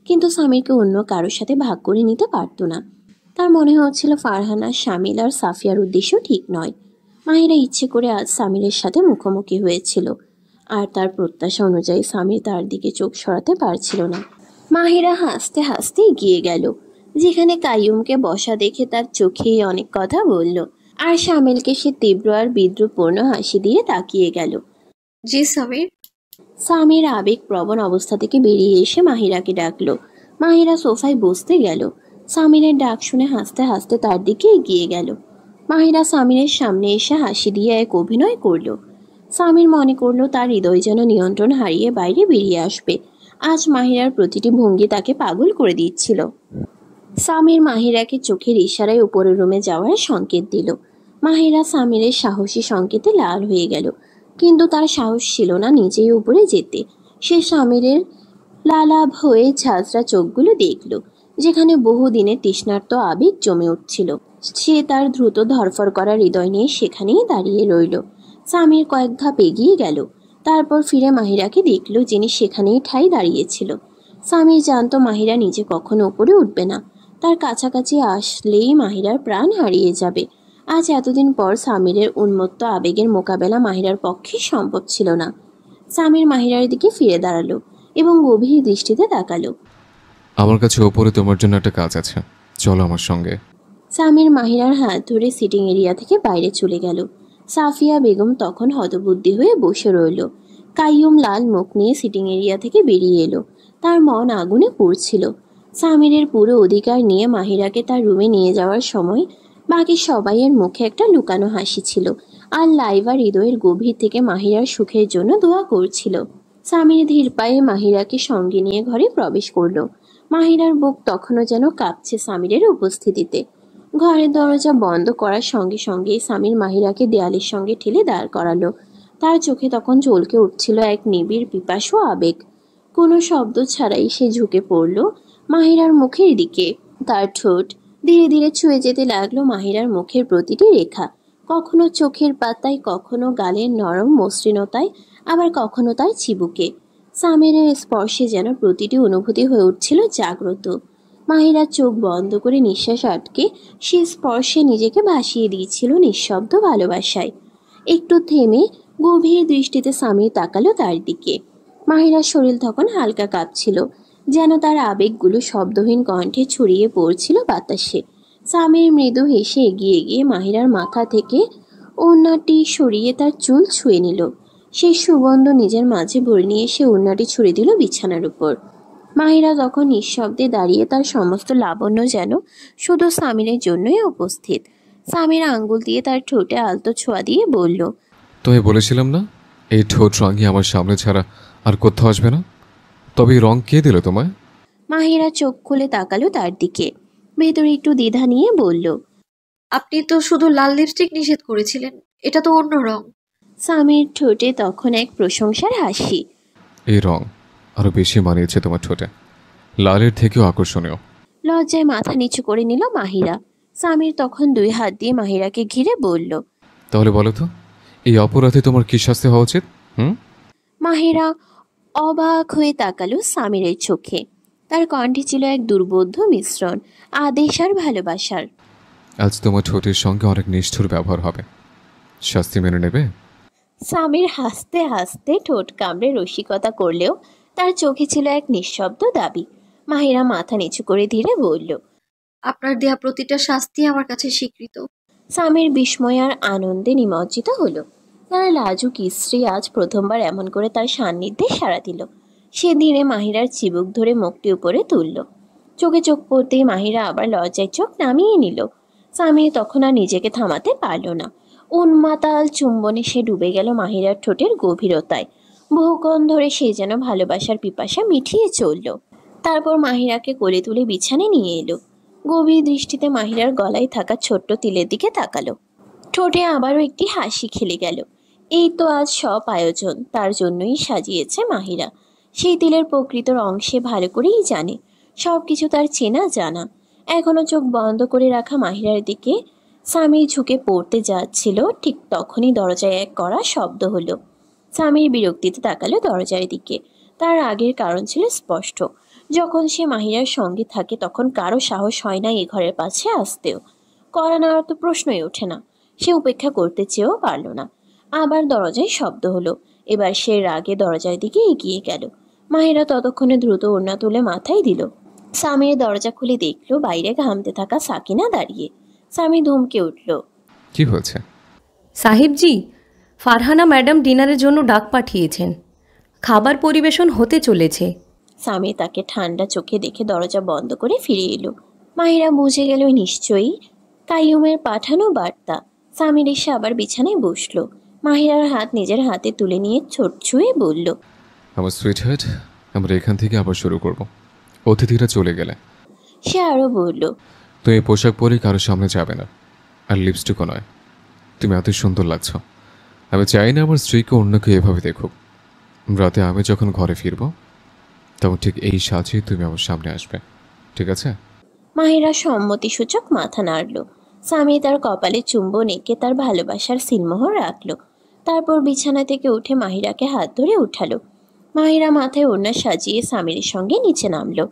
কিন্তু সামিরকে অন্য কারোর সাথে ভাগ করে নিতে পারত না। তার মনে হচ্ছিল ফারহানা, শামিল আর সাফিয়ার উদ্দেশ্য ঠিক নয়। মাহিরা ইচ্ছে করে আজ সামিরের সাথে মুখোমুখি হয়েছিল, আর তার প্রত্যাশা অনুযায়ী সামির তার দিকে চোখ সরাতে পারছিল না। মাহিরা হাসতে হাসতে এগিয়ে গেল, যেখানে কাইয়ুমকে বসা দেখে তার চোখেই অনেক কথা বলল, আর শামিলকে সে তীব্র আর বিদ্রুপূর্ণ হাসি দিয়ে তাকিয়ে গেল। জি সামির। সামির আবেগপ্রবণ অবস্থা থেকে বেরিয়ে এসে মাহিরাকে ডাকলো। মাহিরা সোফায় বসতে গেল। সামিরের ডাক শুনে হাসতে হাসতে তার দিকে এগিয়ে গেল। মাহিরা সামিরের সামনে এসে হাসি দিয়ে এক অভিনয় করলো। সামির মনে করলো তার হৃদয় যেন নিয়ন্ত্রণ হারিয়ে বাইরে বেরিয়ে আসবে। আজ মাহিরার প্রতিটি ভঙ্গি তাকে পাগল করে দিচ্ছিল। সামির মাহিরাকে চোখের ইশারায় উপরের রুমে যাওয়ার সংকেত দিল। মাহিরা সামিরের সাহসী সংকেতে লাল হয়ে গেল, কিন্তু তার সাহস ছিল না নিজেই উপরে যেতে। সে সামিরের লালাভ হয়ে ঝাঁঝরা চোখগুলো দেখল, যেখানে বহুদিনের তৃষ্ণার্ত আবেগ জমে উঠছিল। সে তার দ্রুত ধরফর করা হৃদয় নিয়ে সেখানেই দাঁড়িয়ে রইল। সামির কয়েক ধাপ এগিয়ে গেল, তারপর ফিরে মাহিরাকে দেখল, যিনি সেখানেই ঠাই দাঁড়িয়েছিল। সামির জানত মাহিরা নিজে কখনো উপরে উঠবে না, তার কাছাকাছি আসলেই মাহিরার প্রাণ হারিয়ে যাবে। আজ এতদিন পর সামিরের উন্মত্ত আবেগের মোকাবেলা মাহিরার পক্ষে সম্ভব ছিল না। সামির মাহিরার দিকে ফিরে দাঁড়ালো এবং গভীর দৃষ্টিতে তাকালো। আমার কাছে ওপরে তোমার জন্য একটা কাজ আছে, চলো আমার সঙ্গে। সামির মাহিরার হাত ধরে সিটিং এরিয়া থেকে বাইরে চলে গেল। সাফিয়া বেগম তখন হতবুদ্ধি হয়ে বসে রইল। কাইয়ুম লাল মুখ নিয়ে সিটিং এরিয়া থেকে বেরিয়ে এলো। তার মন আগুনে পুড়ছিল। সামিরের পুরো অধিকার নিয়ে মাহিরাকে তার রুমে নিয়ে যাওয়ার সময় বাকি সবাইয়ের মুখে একটা লুকানো হাসি ছিল, আর লাইভা হৃদয়ের গভীর থেকে মাহিরার সুখের জন্য দোয়া করছিল। সামির ধীর পায়ে মাহিরাকে সঙ্গে নিয়ে ঘরে প্রবেশ করলো। মাহিরার বুক তখনও যেন কাঁপছে সামিরের উপস্থিতিতে। ঘরের দরজা বন্ধ করার সঙ্গে সঙ্গেই সামির মাহিরাকে দেয়ালের সঙ্গে ঠেলে দাঁড় করালো। তার চোখে তখন জ্বলকে উঠছিল এক নিবিড় পিপাসু আবেগ। কোনো শব্দ ছাড়াই সে ঝুঁকে পড়ল মাহিরার মুখের দিকে। তার ঠোঁট ধীরে ধীরে ছুঁয়ে যেতে লাগলো মাহিরার মুখের প্রতিটি রেখা, কখনো চোখের পাতায়, কখনো গালের নরম মসৃণতায়, আবার কখনো তার চিবুকে। সামিরের স্পর্শে যেন প্রতিটি অনুভূতি হয়ে উঠছিল জাগ্রত। মাহিরা চোখ বন্ধ করে নিঃশ্বাস আটকে সে স্পর্শে নিজেকে ভাসিয়ে দিয়েছিল নিঃশব্দ ভালোবাসায়। একটু থেমে গভীর দৃষ্টিতে সামির তাকালো তার দিকে। মাহিরার শরীর তখন হালকা কাঁপছিল, যেন তার আবেগগুলো শব্দহীন কণ্ঠে ছড়িয়ে পড়ছিল বাতাসে। সামির মৃদু হেসে এগিয়ে গিয়ে মাহিরার মাথা থেকে ওড়নাটি সরিয়ে তার চুল ছুঁয়ে নিল। সেই সুগন্ধ নিজের মাঝে ভরে নিয়ে সে ওড়নাটি ছুঁড়ে দিল বিছানার উপর। মাহিরা তখন নিঃশব্দে দাঁড়িয়ে, তার সমস্ত লাবণ্য যেন শুধু সামিরের জন্যই উপস্থিত। সামির আঙ্গুল দিয়ে তার ঠোঁটে আলতো ছোঁয়া দিয়ে বলল, তুমি বলেছিলাম না এই ঠোঁট রঙই আমার সামনে ছাড়া আর কোথাও আসবে না? তবে এই রং কে দিল তোমায়? মাহিরা চোখ খুলে তাকালো তার দিকে, ভেতরে একটু দ্বিধা নিয়ে বলল, আপনি তো শুধু লাল লিপস্টিক নিষেধ করেছিলেন, এটা তো অন্য রং। সামির ঠোঁটে তখন এক প্রশংসার হাসি। এই রং আরো বেশি মানিয়েছে তোমার ঠোঁটে, লালের থেকেও আকর্ষণীয়। লজ্জায় মাথা নিচু করে নিল মাহিরা। সামির তখন দুই হাত দিয়ে মাহিরাকে ঘিরে বলল, তাহলে বলো তো এই অপরাধে তোমার কি শাস্তি হওয়া উচিত? মাহিরা অবাক হয়ে তাকালো সামিরের চোখে। তার কণ্ঠে ছিল এক দুর্বোধ্য মিশ্রণ, আদেশ আর ভালোবাসার। আজ তোমার ঠোঁটের সঙ্গে অনেক নিষ্ঠুর ব্যবহার হবে, শাস্তি মেনে নেবে? সামির হাসতে হাসতে ঠোঁট কামড়ে রসিকতা করলেও তার চোখে ছিল এক নিঃশব্দ দাবি। মাহিরা মাথা নিচু করে ধীরে বলল, আপনার দেয়া প্রতিটা শাস্তি আমার কাছে স্বীকৃত। সামির বিস্ময় আর আনন্দে নিমজ্জিত হলো। তার লাজুক স্ত্রী আজ প্রথমবার এমন করে তার সান্নিধ্যে সাড়া দিল। সে ধীরে মাহিরার চিবুক ধরে মুখটি উপরে তুলল। চোখে চোখ পড়তেই মাহিরা আবার লজ্জায় চোখ নামিয়ে নিল। সামির তখন আর নিজেকে থামাতে পারল না। উন্মাতাল চুম্বনে সে ডুবে গেল মাহিরার ঠোঁটের গভীরতায়। বহুক্ষণ ধরে সে যেন ভালোবাসার পিপাসা মিটিয়ে চলল। তারপর মাহিরাকে কোলে তুলে বিছানায় নিয়ে এলো। গভীর দৃষ্টিতে মাহিরার গলায় থাকা ছোট্ট তিলের দিকে তাকালো। ঠোঁটে আবারও একটি হাসি খেলে গেল। এই তো আজ সব আয়োজন তার জন্যই সাজিয়েছে মাহিরা। সেই তিলের প্রকৃত অংশে ভালো করেই জানে, সব কিছু তার চেনা জানা। এখনো চোখ বন্ধ করে রাখা মাহিরার দিকে সামির ঝুঁকে পড়তে যাচ্ছিল, ঠিক তখনই দরজায় এক কড়া শব্দ হলো। সামির বিরক্তিতে তাকালো দরজার দিকে। তার আগের কারণ ছিল স্পষ্ট। যখন সে মাহিরার সঙ্গে থাকে তখন কারো সাহস হয় না এ ঘরের পাশে আসতেও। করা নেওয়ার তো প্রশ্নই ওঠে না। সে উপেক্ষা করতে চেয়েও পারল না। আবার দরজায় শব্দ হলো। এবার সে রাগে দরজার দিকে এগিয়ে গেল। মাহিরা ততক্ষণে দ্রুত ওড়না তুলে মাথায় দিল। সামির দরজা খুলে দেখলো বাইরে ঘামতে থাকা সাকিনা দাঁড়িয়ে। সামি ধমকে উঠল। কি হয়েছে? সাহিবজি, ফারহানা ম্যাডাম ডিনারের জন্য ডাক পাঠিয়েছেন। খাবার পরিবেশন হতে চলেছে। সামি তাকে ঠান্ডা চোখে দেখে দরজা বন্ধ করে ফিরে এলো। মাহিরা বুঝে গেল নিশ্চয়ই কাইয়ুমের পাঠানো বার্তা। সামির এসে আবার বিছানায় বসলো। মাহিরার হাত নিজের হাতে তুলে নিয়ে ছোট ছুঁয়ে বলল, আমার সুইটহার্ট, আমরা এখান থেকে আবার শুরু করব অতিথিরা চলে গেলে। সে আরো বলল, তুমি পোশাক পরে কারোর সামনে যাবে না, আর লিপস্টিকও নয়। তুমি এত সুন্দর লাগছ। আমি চাই না আমার স্ত্রীকে অন্য কেউ এভাবে দেখুক। রাতে আমি যখন ঘরে ফিরব তখন ঠিক এই সাজে তুমি আমার সামনে আসবে, ঠিক আছে? মাহিরা সম্মতি সূচক মাথা নাড়ল। স্বামী তার কপালে চুম্বন এঁকে তার ভালোবাসার সিলমোহর রাখল। তারপর বিছানা থেকে উঠে মাহিরাকে হাত ধরে উঠালো। মাহিরা মাথায় ওড়না সাজিয়ে স্বামীর সঙ্গে নিচে নামলো।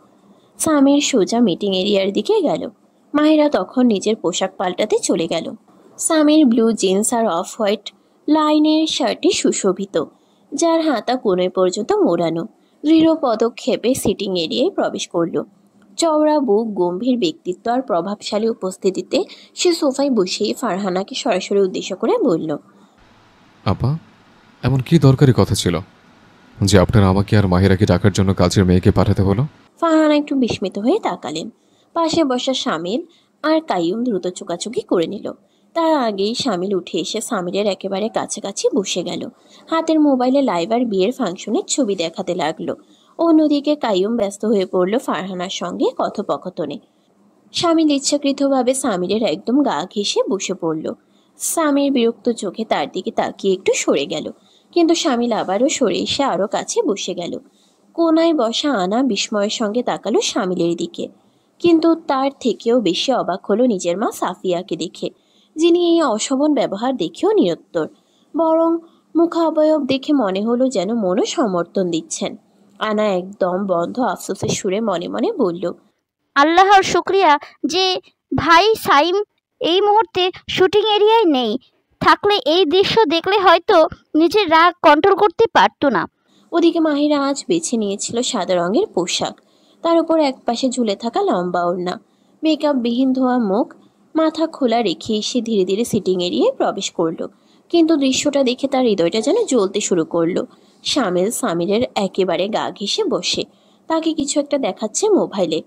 স্বামীর সোজা মিটিং এরিয়ার দিকে গেল। মাহিরা তখন নিজের পোশাক পাল্টাতে চলে গেল। স্বামীর ব্লু জিন্স আর অফ হোয়াইট লাইনের শার্টে সুশোভিত, যার হাতা কোণে পর্যন্ত মোড়ানো। দৃঢ় পদক্ষেপে সিটিং এরিয়ায় প্রবেশ করল। চওড়া বুক, গম্ভীর ব্যক্তিত্ব আর প্রভাবশালী উপস্থিতিতে সে সোফায় বসেই ফারহানাকে সরাসরি উদ্দেশ্য করে বলল, আপা, এমন কি দরকারি কথা ছিল যে আপনার আমাকে আর মাহিরাকে ডাকার জন্য কাজের মেয়েকে পাঠাতে হলো? ফারহানা একটু বিস্মিত হয়ে তাকালেন। পাশে বসা শামিল আর কাইয়ুম দ্রুত চোকাচুকি করে নিল। তার আগেই শামিল উঠে এসে সামিরের একেবারে কাছাকাছি বসে গেল। হাতের মোবাইলে লাইভ আর বিয়ের ফাংশনের ছবি দেখাতে লাগলো। অন্যদিকে কাইয়ুম ব্যস্ত হয়ে পড়ল ফারহানার সঙ্গে কথোপকথনে। শামিল ইচ্ছাকৃতভাবে সামিরের একদম গা ঘেঁষে বসে পড়ল। সামির বিরক্ত চোখে তার দিকে তাকিয়ে একটু সরে গেল, কিন্তু শামিল আবারও সরে এসে আরো কাছে বসে গেল। কোনায় বসা আনা বিস্ময়ের সঙ্গে তাকালো শামিলের দিকে, কিন্তু তার থেকেও বেশি অবাক হলো নিজের মা সাফিয়াকে দেখে, যিনি এই অশোভন ব্যবহার দেখেও নিরুত্তর। বরং মুখাবয়ব দেখে মনে হলো যেন মনও সমর্থন দিচ্ছেন। আনা একদম বন্ধ আফসোসের সুরে মনে মনে বলল, আল্লাহর শুক্রিয়া যে ভাই সাইম এই মুহূর্তে শুটিং এরিয়ায় নেই। থাকলে এই দৃশ্য দেখলে হয়তো নিজের রাগ কন্ট্রোল করতে পারতো না। ওদিকে মাহিরা আজ বেছে নিয়েছিল সাদা রঙের পোশাক, তার উপর একপাশে ঝুলে থাকা লম্বা ওড়না। মেকআপ বিহীন ধোয়া মুখ, মাথা খোলা রেখে এসে ধীরে ধীরে সিটিং এরিয়ায় প্রবেশ করলো। কিন্তু দৃশ্যটা দেখে তার হৃদয়টা যেন জ্বলতে শুরু করলো। শামিল সামিরের একেবারে গা ঘেঁষে বসে তাকে কিছু একটা দেখাচ্ছে মোবাইলে।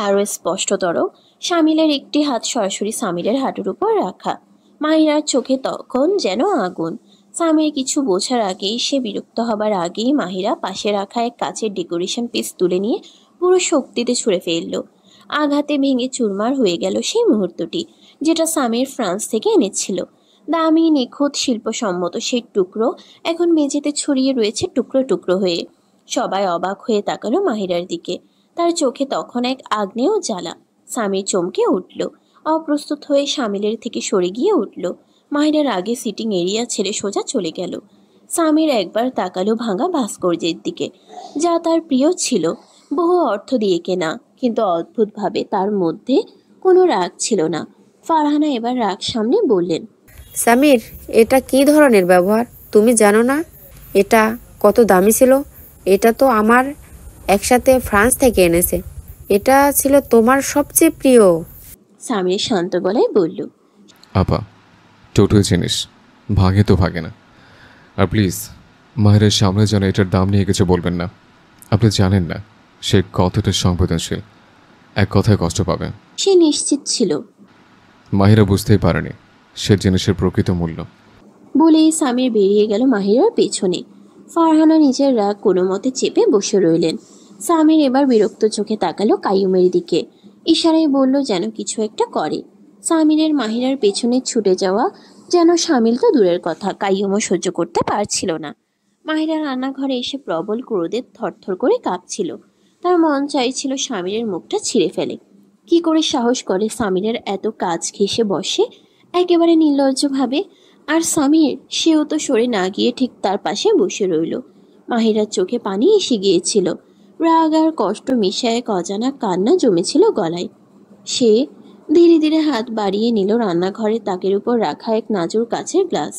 আরও স্পষ্টতর, শামিলের একটি হাত সরাসরি সামিরের হাঁটুর উপর রাখা। মাহিরার চোখে তখন যেন আগুন। সামির কিছু বোঝার আগেই, সে বিরক্ত হবার আগেই মাহিরা পাশে রাখা এক কাচের ডেকোরেশন পিস তুলে নিয়ে পুরো শক্তিতে ছুঁড়ে ফেলল। আঘাতে ভেঙে চুরমার হয়ে গেল সেই মুহূর্তটি, যেটা সামির ফ্রান্স থেকে এনেছিল। দামি নিখুঁত শিল্পসম্মত সেই টুকরো এখন মেঝেতে ছড়িয়ে রয়েছে টুকরো টুকরো হয়ে। সবাই অবাক হয়ে তাকালো মাহিরার দিকে। তার চোখে তখন এক আগ্নেয় জ্বালা। সামির চমকে উঠল, অপ্রস্তুত হয়ে শামিলের থেকে সরে গিয়ে উঠল। মাহিরার আগে সিটিং এরিয়া ছেড়ে সোজা চলে গেল। সামির একবার তাকালো ভাঙা ভাস্কর্যের দিকে, যা তার প্রিয় ছিল, বহু অর্থ দিয়ে কেনা, কিন্তু অদ্ভুতভাবে তার মধ্যে কোনো রাগ ছিল না। ফারহানা এবার রাগ সামনে বললেন, সামির, এটা কি ধরনের ব্যবহার? তুমি জানো না এটা কত দামি ছিল? এটা তো আমার একসাথে ফ্রান্স থেকে এনেছে। এটা ছিল তোমার সবচেয়ে প্রিয়। সামির শান্ত গলায় বলল, আপা, টোটো জিনিস ভাগে তো ভাগে না। আর প্লিজ মাহিরের সামনে যেন এটার দাম নিয়ে কিছু বলবেন না। আপনি জানেন না সে কতটা সংবেদনশীল, এক কথায় কষ্ট পাবে। সে নিশ্চিত ছিল মাহিরা বুঝতেই পারেনি সে জিনিসের প্রকৃত মূল্য। বলেই সামির বেরিয়ে গেল মাহিরার পেছনে। ফারহানা নিজের রাগ কোনো মতে চেপে বসে রইলেন। সামির এবার বিরক্ত চোখে তাকালো কাইয়ুমের দিকে, ইশারায় বলল যেন কিছু একটা করে। সামিরের মাহিরার পেছনে ছুটে যাওয়া যেন শামিল তো দূরের কথা, কাইয়ুমও সহ্য করতে পারছিল না। মাহিরা রান্নাঘরে এসে প্রবল ক্রোধে থরথর করে কাঁপছিল। তার মন চাইছিল সামিরের মুখটা ছিঁড়ে ফেলে। কি করে সাহস করে সামিরের এত কাজ ঘেঁষে বসে একেবারে নির্লজ্জভাবে? আর সামির সেও তো সরে না গিয়ে ঠিক তার পাশে বসে রইল। মাহিরার চোখে পানি এসে গিয়েছিল। রাগ আর কষ্ট মিশায় এক অজানা কান্না জমেছিল গলায়। সে ধীরে ধীরে হাত বাড়িয়ে নিল রান্নাঘরের তাকের উপর রাখা এক নাজুর কাচের গ্লাস।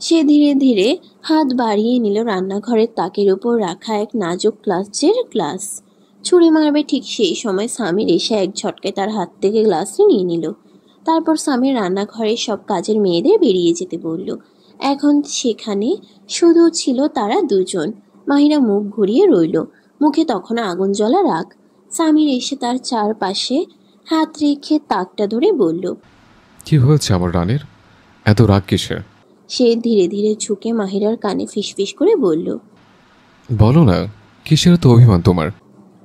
সে ধীরে ধীরে হাত বাড়িয়ে নিল রান্নাঘরের তাকের উপর রাখা এক নাজুক কাচের গ্লাস। ছুঁড়ে মারবে ঠিক সেই সময় সামির এসে এক ঝটকায় তার হাত থেকে গ্লাসটি নিয়ে নিল। তারপর সামির রান্নাঘরের সব কাজের মেয়েদের বেরিয়ে যেতে বলল। এখন সেখানে শুধু ছিল তারা দুজন। মাহিরা মুখ ঘুরিয়ে রইল, মুখে তখনও আগুন জ্বলা রাগ। সামির এসে তার চারপাশে হাত রেখে তাকটা ধরে বলল, কি হয়েছে আমার রানীর, এত রাগ কিসের? সে ধীরে ধীরে ঝুঁকে মাহিরার কানে ফিসফিস করে বলল, বলো না, কিসের তো অভিমান তোমার?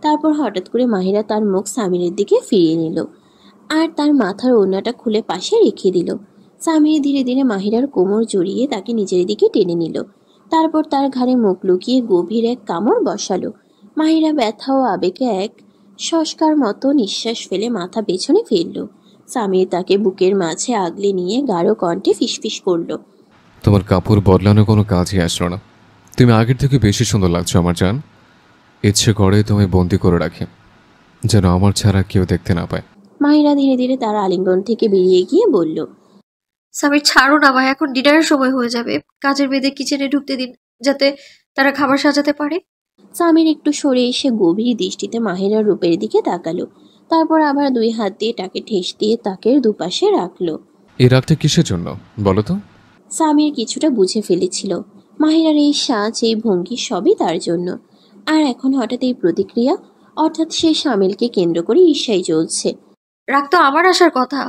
তারপর হঠাৎ করে মাহিরা তার মুখ সামিরের দিকে ফিরিয়ে নিল আর তার মাথার ওড়নাটা খুলে পাশে রেখে দিল। সামির ধীরে ধীরে মাহিরার কোমর জড়িয়ে তাকে নিজের দিকে টেনে নিল। তারপর তার ঘাড়ে মুখ লুকিয়ে গভীর এক কামড় বসালো। মাহিরা ব্যথা ও আবেগে এক শস্কার মতো নিঃশ্বাস ফেলে মাথা পেছনে ফেলল। সামির তাকে বুকের মাঝে আগলে নিয়ে গাঢ় কণ্ঠে ফিসফিস করল, তোমার কাপড় বদলানোর কোনো কাজই আসলো না। তুমি আগের থেকে বেশি সুন্দর লাগছো আমার জান। ইচ্ছে করে তোমায় বন্দি করে রাখি, যেন আমার ছাড়া কেউ দেখতে না পায়। মাহিরা ধীরে ধীরে তার আলিঙ্গন থেকে বেরিয়ে গিয়ে বলল, সামির ছাড়ো না ভাই, এখন ডিনারের সময় হয়ে যাবে। কাজের মেয়েদের কিচেনে ঢুকতে দিন, যাতে তারা খাবার সাজাতে পারে। সামির একটু সরে এসে গভীর দৃষ্টিতে মাহিরার রূপের দিকে তাকালো। তারপর আবার দুই হাত দিয়ে তাকে ঠেস দিয়ে তাকের দুপাশে রাখলো। এই রাগটা কিসের জন্য বলো তো? সামির কিছুটা বুঝে ফেলেছিল মাহিরার এই সাজ, এই ভঙ্গি সবই তার জন্য। আর এখন হঠাৎ এই প্রতিক্রিয়া, অর্থাৎ সে সামিলকে কেন্দ্র করে ঈর্ষাই চলছে। রাগ তো আমার আসার কথা,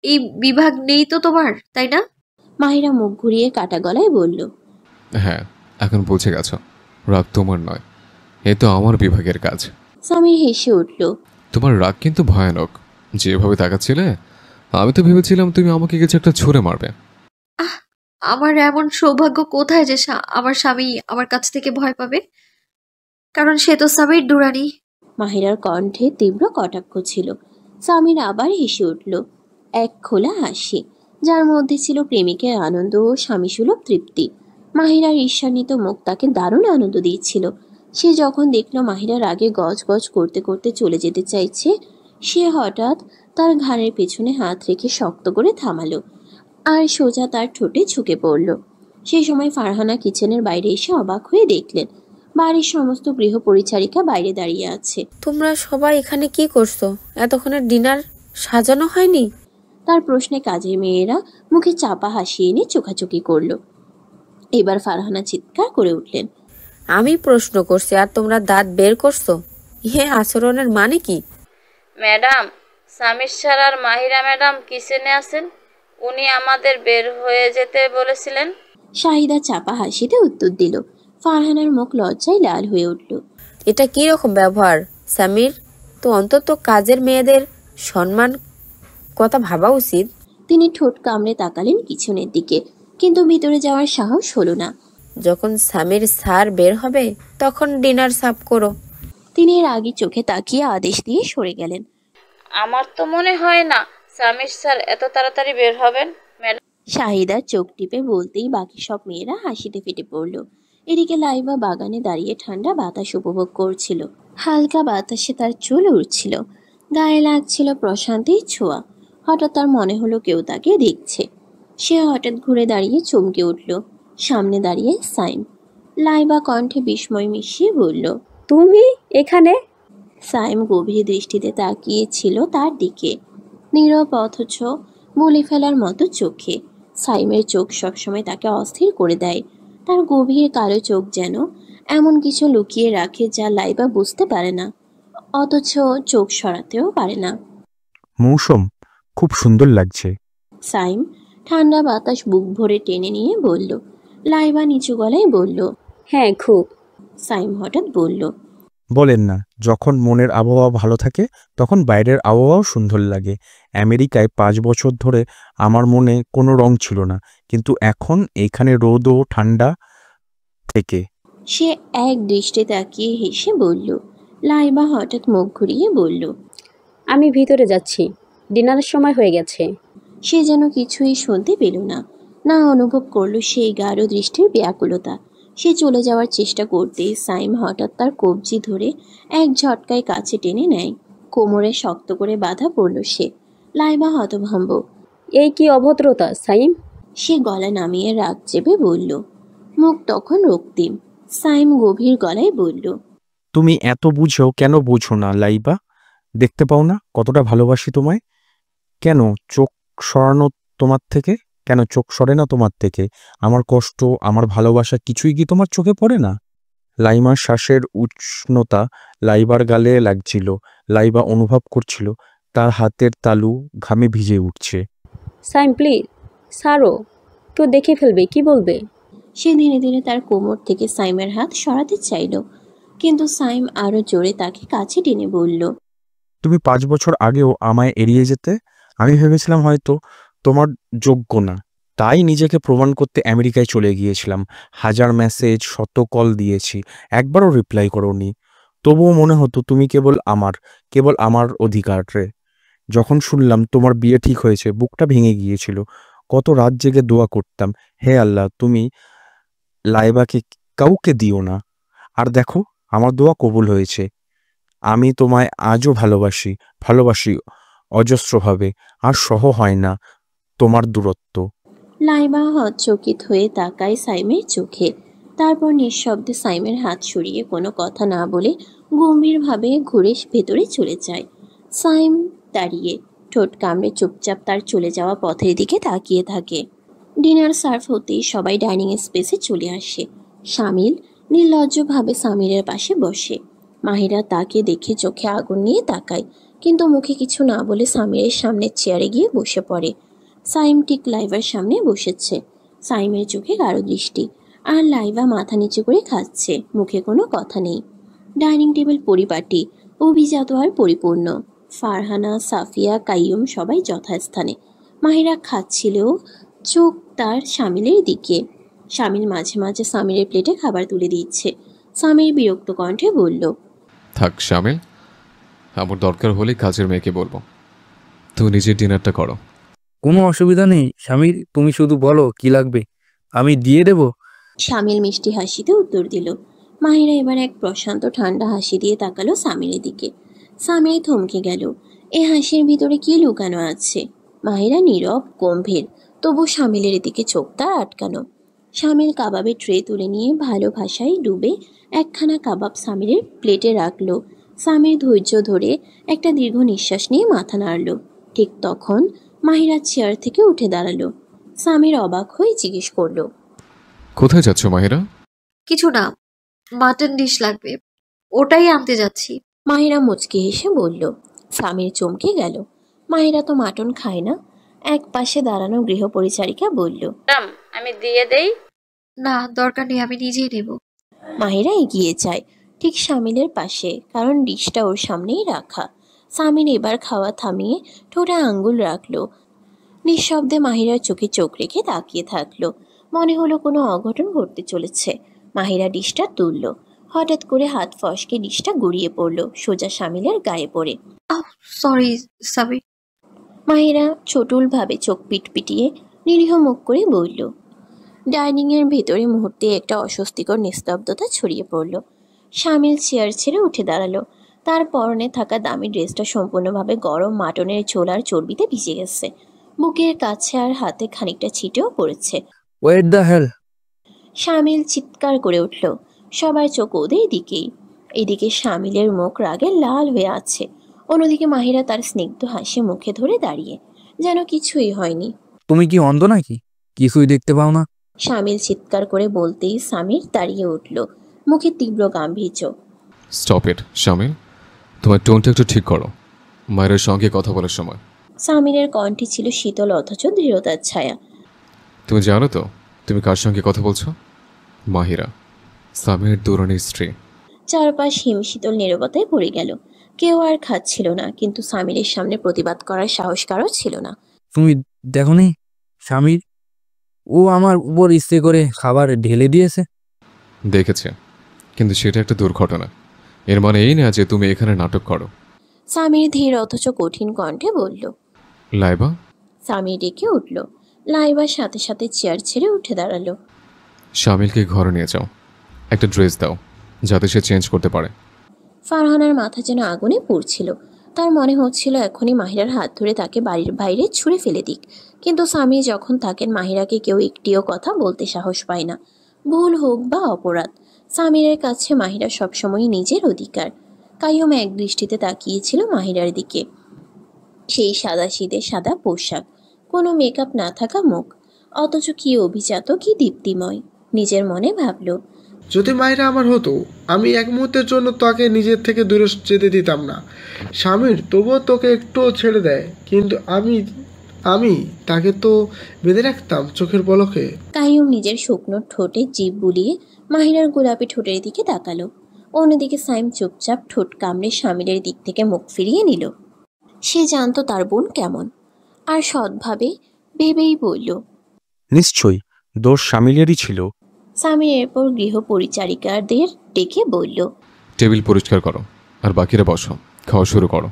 এই বিভাগ নেই তো তোমার, তাই না? মাহিরা মুখ ঘুরিয়ে কাটা গলায় বলল, হ্যাঁ, এখন বুঝে গেছো, রাগ তোমার নয়, এ তো আমার বিভাগের কাজ। সামির হেসে উঠল, তোমার রাগ কিন্তু ভয়ানক। যেভাবে তাকাচ্ছিলে, আমি তো ভেবেছিলাম তুমি আমাকে কিছু একটা ছুঁড়ে মারবে। আমার এমন সৌভাগ্য কোথায় যে আমার স্বামী আমার কাছ থেকে ভয় পাবে, কারণ সে তো সামির দুরানি। মাহিরার কণ্ঠে তীব্র কটাক্ষ ছিল। সামির আবার হেসে উঠল, এক খোলা হাসি, যার মধ্যে ছিল প্রেমিকের আনন্দ ও স্বামীসুলভ তৃপ্তি। মাহিরার ঈর্ষান্বিত মুখ তাকে দারুণ আনন্দ দিচ্ছিল। সে যখন দেখল মাহিরার আগে গজ গজ করতে করতে চলে যেতে চাইছে, সে হঠাৎ তার ঘাড়ের পেছনে হাত রেখে শক্ত করে থামালো আর সোজা তার ঠোঁটে ঝুঁকে পড়ল। সেই সময় ফারহানা কিচেনের বাইরে এসে অবাক হয়ে দেখলেন বাড়ির সমস্ত গৃহ পরিচারিকা বাইরে দাঁড়িয়ে আছে। তোমরা সবাই এখানে কি করছো? এতক্ষণে ডিনার সাজানো হয়নি? তার প্রশ্নে কাজের মেয়েরা মুখে চাপা হাসি এনে চোখাচোখি করলো। এবার ফারহানা চিৎকার করে উঠলেন, আমি প্রশ্ন করছি আর তোমরা দাঁত বের করছো? ইহে আচরণের মানে কি? ম্যাডাম, সামির স্যার আর মাহিরা ম্যাডাম কিচেনে আছেন, উনি আমাদের বের হয়ে যেতে বলেছিলেন। শাহিদা চাপা হাসিতে উত্তর দিল। ফারহানার মুখ লজ্জায় লাল হয়ে উঠল। এটা কি রকম ব্যবহার সামির? তো অন্তত কাজের মেয়েদের সম্মান কথা ভাবা উচিত। তিনি ঠোঁট কামড়ে তাকালেন পিছনের দিকে, কিন্তু ভিতরে যাওয়ার সাহস হলো না। যখন সামির স্যার বের হবে তখন ডিনার সার্ভ করো। তিনি এর আগে চোখে তাকিয়ে আদেশ দিয়ে সরে গেলেন। আমার তো মনে হয় না সামির স্যার এত তাড়াতাড়ি বের হবেন ম্যাডাম। শাহিদা চোখ টিপে বলতেই বাকি সব মেয়েরা হাসিতে ফেটে পড়ল। এদিকে লাইবা বাগানে দাঁড়িয়ে ঠান্ডা বাতাস উপভোগ করছিল। হালকা বাতাসে তার চুল উড়ছিল, গায়ে লাগছিল প্রশান্তির ছোঁয়া। হঠাৎ তার মনে হলো কেউ তাকে দেখছে। সে হঠাৎ ঘুরে দাঁড়িয়ে চমকে উঠল। সামনে দাঁড়িয়ে সাইম। লাইবা কণ্ঠে বিস্ময় মিশিয়ে বলল, তুমি এখানে? সাইম গভীর দৃষ্টিতে তাকিয়েছিল তার দিকে, নীরব অথচ বলে ফেলার মতো চোখে। সাইমের চোখ সবসময় তাকে অস্থির করে দেয়। তার গভীর কালো চোখ যেন এমন কিছু লুকিয়ে রাখে যা লাইবা বুঝতে পারে না, অথচ চোখ সরাতেও পারে না। মৌসুম, খুব সুন্দর লাগছে। সাইম ঠান্ডা বাতাস বুক ভরে টেনে নিয়ে বলল। লাইবা নিচু গলায় বলল, হ্যাঁ খুব। সাইম হঠাৎ বলল, বলেন না, যখন মনের আবহাওয়া ভালো থাকে তখন বাইরের আবহাওয়াও সুন্দর লাগে। আমেরিকায় 5 বছর ধরে আমার মনে কোনো রং ছিল না, কিন্তু এখন এখানে রোদ ও ঠান্ডা থেকে। সে এক দৃষ্টে তাকিয়ে হেসে বলল। লাইবা হঠাৎ মুখ ঘুরিয়ে বলল, আমি ভিতরে যাচ্ছি, ডিনারের সময় হয়ে গেছে। সে যেন কিছুই শুনতে পেল না। না অনুভব করলো সেই গাঢ় দৃষ্টির ব্যাকুলতা। সে চলে যাওয়ার চেষ্টা করতেই সাইম হঠাৎ তার কবজি ধরে এক ঝটকায় কাছে টেনে নেয়। কোমরে শক্ত করে বাঁধা পড়ল সে। লাইবা হতভম্ব। এই কি অভদ্রতা সাইম! সে গলা নামিয়ে রাগ চেপে বলল। মুখ তখন রক্তিম। সাইম গভীর গলায় বলল, তুমি এত বুঝো কেন বোঝো না লাইবা? দেখতে পাও না কতটা ভালোবাসি তোমায়? কেন চোখ সরানো তোমার থেকে? কেন চোখ সরে না তোমার থেকে? আমার কষ্ট, আমার ভালোবাসা কিছুই কি তোমার চোখে পড়ে না? লাইমার শ্বাসের উষ্ণতা লাইবার গালে লাগছিল। লাইবা অনুভব করছিল তার হাতের তালু ঘামে ভিজে উঠছে। সাইম প্লিজ সারো, কেউ দেখে ফেলবে, কি বলবে? সে ধীরে ধীরে তার কোমর থেকে সাইমের হাত সরাতে চাইল, কিন্তু সাইম আরো জোরে তাকে কাছে টেনে বলল, তুমি 5 বছর আগেও আমায় এড়িয়ে যেতে। আমি ভেবেছিলাম হয়তো তোমার যোগ্য না, তাই নিজেকে প্রমাণ করতে আমেরিকায় চলে গিয়েছিলাম। 1000 মেসেজ, 100 কল দিয়েছি, একবারও রিপ্লাই করোনি। তবুও মনে হতো তুমি কেবল আমার অধিকারে। যখন শুনলাম তোমার বিয়ে ঠিক হয়েছে, বুকটা ভেঙে গিয়েছিল। কত রাত জেগে দোয়া করতাম, হে আল্লাহ তুমি লাইবাকে কাউকে দিও না। আর দেখো আমার দোয়া কবুল হয়েছে। আমি তোমায় আজও ভালোবাসি অজস্রভাবে। আর সহ হয় না তোমার দূরত্ব। লাইবা হতচকিত হয়ে তাকায় সাইমের চোখে। তারপর নিঃশব্দে সাইমের হাত সরিয়ে কোনো কথা না বলে গম্ভীরভাবে ঘুরে ভেতরে চলে যায়। সাইম দাঁড়িয়ে ঠোঁট কামড়ে চুপচাপ তার চলে যাওয়া পথের দিকে তাকিয়ে থাকে। ডিনার সার্ভ হতেই সবাই ডাইনিং স্পেসে চলে আসে। শামিল নির্লজ্জভাবে সামিরের পাশে বসে। মাহিরা তাকে দেখে চোখে আগুন নিয়ে তাকায়, কিন্তু মুখে কিছু না বলে সামিরের সামনের চেয়ারে গিয়ে বসে পড়ে। সাইম ঠিক লাইভার সামনে বসেছে। সাইমের চোখে গাঢ় দৃষ্টি, আর লাইভা মাথা নিচু করে খাচ্ছে, মুখে কোনো কথা নেই। ডাইনিং টেবিল পরিপাটি, অভিজাত আর পরিপূর্ণ। ফারহানা, সাফিয়া, কাইয়ুম সবাই যথাস্থানে। মাহিরা খাচ্ছিলেও চোখ তার শামিলের দিকে। শামিল মাঝে মাঝে সামিরের প্লেটে খাবার তুলে দিচ্ছে। সামির বিরক্ত কণ্ঠে বলল, থাক শামিল, আমার দরকার হলে কাজের মেয়েকে বলবো। তুমি নিজের ডিনারটা করো। কোনো অসুবিধা নেই স্বামীর, তুমি শুধু বলো কি লাগবে, আমি দিয়ে দেব। শামিল মিষ্টি হাসিতে উত্তর দিল। মাহিরা এবার এক প্রশান্ত ঠান্ডা হাসি দিয়ে তাকালো সামিরের দিকে। সামির থমকে গেল। এ হাসির ভিতরে কি লুকানো আছে? মাহিরা নীরব গম্ভীর, তবু শামিলের দিকে চোখ তার আটকানো। শামিল কাবাবের ট্রে তুলে নিয়ে ভালো ভাষায় ডুবে একখানা কাবাব সামিরের প্লেটে রাখলো। সামির ধৈর্য ধরে একটা দীর্ঘ নিঃশ্বাস নিয়ে মাথা নাড়ল। ঠিক তখন মাহিরা চেয়ার থেকে উঠে দাঁড়ালো। সামির অবাক হয়ে জিজ্ঞেস করলো, কোথায় যাচ্ছ মাহিরা? কিছু না, মাটন ডিশ লাগবে, ওটাই আনতে যাচ্ছি। মাহিরা মুচকি হেসে বলল। সামির চমকে গেল। মাহিরা তো মাটন খায় না। এক পাশে দাঁড়ানো গৃহপরিচারিকা বলল, ম্যাডাম আমি দিয়ে দেই। না দরকার নেই, আমি নিজেই নেব। মাহিরা এগিয়ে যায় ঠিক শামিলের পাশে, কারণ ডিশটা ওর সামনেই রাখা। সামির এবার খাওয়া থামিয়ে ঠোঁটে আঙ্গুল রাখলো। নিঃশব্দে মাহিরার চোখে চোখ রেখে তাকিয়ে থাকলো। মনে হলো কোনো অঘটন ঘটতে চলেছে। মাহিরা ডিশটা তুলল। হঠাৎ করে হাত ফসকে ডিশটা গড়িয়ে পড়লো সোজা শামিলের গায়ে পড়ে। সরি সামির। মাহিরা চটুলভাবে চোখ পিটপিটিয়ে নিরীহ মুখ করে বলল। ডাইনিংয়ের ভেতরে মুহূর্তে একটা অস্বস্তিকর নিস্তব্ধতা ছড়িয়ে পড়ল। শামিল চেয়ার ছেড়ে উঠে দাঁড়ালো। তার পরনে থাকা দামি ড্রেসটা সম্পূর্ণভাবে গরম মাটনের ছোলার চর্বিতে ভিজে গেছে। বুকের কাছে আর হাতে খানিকটা ছিটেও পড়েছে। Wait the hell! শামিল চিৎকার করে উঠল। সবার চোখ ওদের দিকেই। এদিকে শামিলের মুখ রাগে লাল হয়ে আছে, অন্যদিকে মাহিরা তার স্নিগ্ধ হাসি মুখে ধরে দাঁড়িয়ে, যেন কিছুই হয়নি। তুমি কি অন্ধ নাকি, কিছুই দেখতে পাও না? শামিল চিৎকার করে বলতেই সামির দাঁড়িয়ে উঠল, মুখে তীব্র গাম্ভীর্য। স্টপ ইট শামিল, তোমার টোনটা একটু ঠিক করো মায়ের সঙ্গে কথা বলার সময়। সামিরের কণ্ঠে ছিল শীতল অথচ দৃঢ়তার ছায়া। তুমি জানো তো তুমি কার সঙ্গে কথা বলছো? মাহিরা, সামির দুরানির স্ত্রী। চারপাশ হিমশীতল নীরবতায় পড়ে গেল। কেউ আর খাচ্ছিল না, কিন্তু সামিরের সামনে প্রতিবাদ করার সাহস কারও ছিল না। তুমি দেখোনি স্বামীর, ও আমার উপর ইচ্ছে করে খাবার ঢেলে দিয়েছে। দেখেছে, কিন্তু সেটা একটা দুর্ঘটনা। এর মানে এই না যে তুমি এখানে নাটক করো। সামির ধীর অথচ কঠিন কণ্ঠে বলল। লাইবা? সামির ডেকে উঠল। লাইবার সাথে সাথে চেয়ার ছেড়ে উঠে দাঁড়ালো। শামিলকে ঘরে নিয়ে যাও, একটা ড্রেস দাও যাতে সে চেঞ্জ করতে পারে। ফারহানার মাথা যেন আগুনে পুড়ছিল। তার মনে হচ্ছিল এখনই মাহিরার হাত ধরে তাকে বাড়ির বাইরে ছুঁড়ে ফেলে দিক, কিন্তু স্বামী যখন থাকেন মাহিরাকে কেউ একটিও কথা বলতে সাহস পায় না, ভুল হোক বা অপরাধ। সামিরের কাছে মাহিরা সবসময় নিজের অধিকার। কাইয়ুম এক দৃষ্টিতে তাকিয়েছিল মাহিরার দিকে। সেই সাদাসিধে সাদা পোশাক, কোনো মেকআপ না থাকা মুখ, অথচ কি অভিজাত, কি দীপ্তিময়। নিজের মনে ভাবল, যদি মাহিরা আমার হতো, আমি এক মুহূর্তের জন্য তাকে নিজের থেকে দূরে যেতে দিতাম না। স্বামীর তবুও তোকে একটুও ছেড়ে দেয়, কিন্তু আমি তাকে তো বেঁধে রাখতাম চোখের পলকে। কাইয়ুম নিজের শুকনো ঠোঁটে জিভ বুলিয়ে মাহিরার গোলাপি ঠোঁটের দিকে তাকালো। অন্যদিকে সাইম চুপচাপ ঠোঁট কামড়ে স্বামীর দিক থেকে মুখ ফিরিয়ে নিল। সে জানতো তার বোন কেমন, আর সৎভাবে ভেবেই বলল, নিশ্চয়ই দোষ শামিলেরই ছিল। স্বামীর এরপর গৃহ পরিচারিকাদের ডেকে বলল, টেবিল পরিষ্কার করো আর বাকিরা বসো, খাওয়া শুরু করো।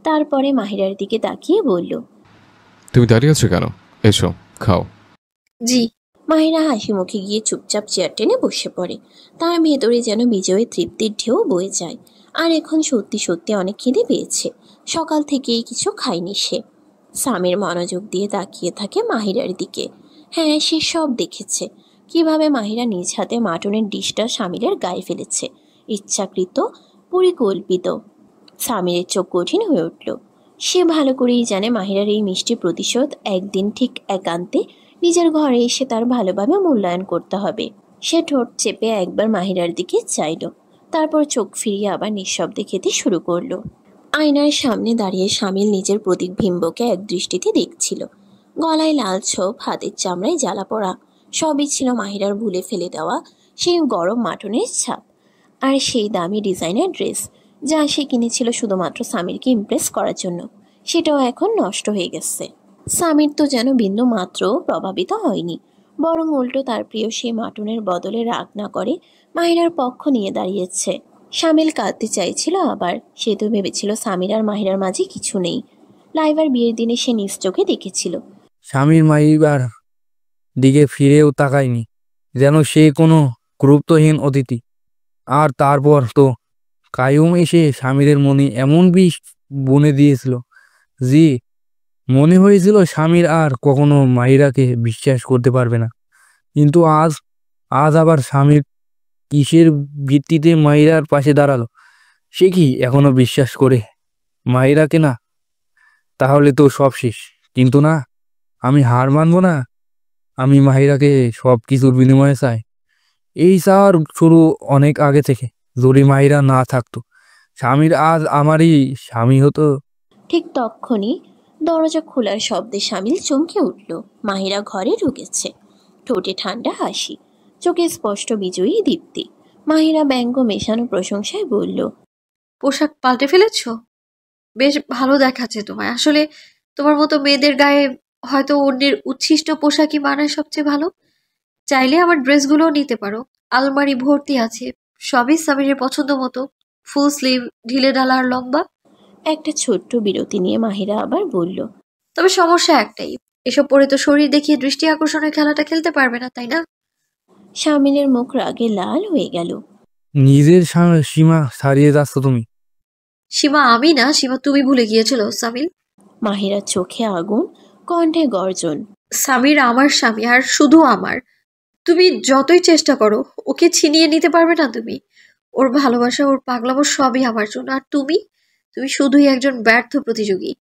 তারপরে মাহিরার দিকে তাকিয়ে বলল, তুমি দাঁড়িয়ে আছো কেন? এসো খাও। জি। মাহিরা হাসি মুখে গিয়ে চুপচাপ চেয়ার টেনে বসে পড়ে। তার ভেতরে যেন বিজয়ের তৃপ্তির ঢেউ বয়ে যায়। আর এখন সত্যি সত্যি অনেক খিদে পেয়েছে। সকাল থেকেই কিছু খায়নি সে। স্বামীর মনোযোগ দিয়ে তাকিয়ে থাকে মাহিরার দিকে। হ্যাঁ, সে সব দেখেছে, কিভাবে মাহিরা নিজ হাতে মাটনের ডিশটা স্বামীরের গায়ে ফেলেছে। ইচ্ছাকৃত, পরিকল্পিত। স্বামীরের চোখ কঠিন হয়ে উঠল। সে ভালো করেই জানে মাহিরার এই মিষ্টি প্রতিশোধ একদিন ঠিক একান্তে নিজের ঘরে এসে তার ভালোভাবে মূল্যায়ন করতে হবে। সে ঠোঁট চেপে একবার মাহিরার দিকে চাইল, তারপর চোখ ফিরিয়ে আবার নিঃশব্দে খেতে শুরু করলো। আয়নার সামনে দাঁড়িয়ে শামিল নিজের প্রতিবিম্বকে এক দৃষ্টিতে দেখছিল। গলায় লাল ছোপ, হাতের চামড়ায় জ্বালা পড়া, সবই ছিল মাহিরার ভুলে ফেলে দেওয়া সেই গরম মাটনের ছাপ। আর সেই দামি ডিজাইনার ড্রেস যা সে কিনেছিল শুধুমাত্র স্বামীরকে ইমপ্রেস করার জন্য, সেটাও এখন নষ্ট হয়ে গেছে। স্বামীর তো যেন বিন্দু মাত্র প্রভাবিত হয়নি, বরং উল্টো তার প্রিয় সেই মাটনের বদলে রাগ না করে মাহিরার পক্ষ নিয়ে দাঁড়িয়েছে। শামিল কাঁদতে চাইছিল আবার। সে তো ভেবেছিল স্বামীর আর মাহিরার মাঝে কিছু নেই। লাইবার বিয়ের দিনে সে নিজ চোখে দেখেছিল। স্বামীর মাহিবার দিকে ফিরেও তাকায়নি, যেন সে কোনো গুরুত্বহীন অতিথি। আর তারপর তো কাইয়ুম এসে স্বামীরের মনে এমন বিষ বুনে দিয়েছিল যে মনে হয়েছিল স্বামীর আর কখনো মাহিরাকে বিশ্বাস করতে পারবে না। কিন্তু আজ আবার স্বামীর কিসের ভিত্তিতে মাহিরার পাশে দাঁড়ালো? সে কি এখনো বিশ্বাস করে মাহিরাকে? না, তাহলে তো সব শেষ। কিন্তু না, আমি হার মানব না। আমি মাহিরাকে সব কিছুর বিনিময়ে চাই। এই চাওয়ার শুরু অনেক আগে থেকে। যদি মাহিরা না থাকতো, স্বামীর আজ আমারই স্বামী হতো। ঠিক তখনই দরজা খোলার শব্দে শামিল চমকে উঠল। মাহিরা ঘরে ঢুকেছে, ঠোঁটে ঠান্ডা হাসি, চোখে স্পষ্ট বিজয়ী দীপ্তি। মাহিরা ব্যঙ্গ মেশানো প্রশংসায় বলল, পোশাক পাল্টে ফেলেছ? বেশ ভালো দেখাচ্ছে তোমায়। আসলে তোমার মতো মেয়েদের গায়ে হয়তো অন্যের উচ্ছিষ্ট পোশাকই মানায় সবচেয়ে ভালো। চাইলে আমার ড্রেসগুলোও নিতে পারো, আলমারি ভর্তি আছে, সবই সামিরের পছন্দ মতো, ফুল স্লিভ, ঢিলে ঢালা আর লম্বা। একটা ছোট্ট বিরতি নিয়ে মাহিরা আবার বলল, তবে সমস্যা একটাই, এসব পরে তো শরীর দেখিয়ে দৃষ্টি আকর্ষণের খেলাটা খেলতে পারবে না, তাই না? শামিলের মুখ রাগে লাল হয়ে গেল। নিজের সীমা ছাড়িয়ে যাচ্ছ তুমি। সীমা আমি না, সীমা তুমি ভুলে গিয়েছিল সামিল। মাহিরার চোখে আগুন, কণ্ঠে গর্জন। সামির আমার স্বামী, আর শুধু আমার। তুমি যতই চেষ্টা করো ওকে ছিনিয়ে নিতে পারবে না তুমি। ওর ভালোবাসা, ওর পাগলামো সবই আমার জন্য। আর তুমি শুধুই একজন ব্যর্থ প্রতিযোগী।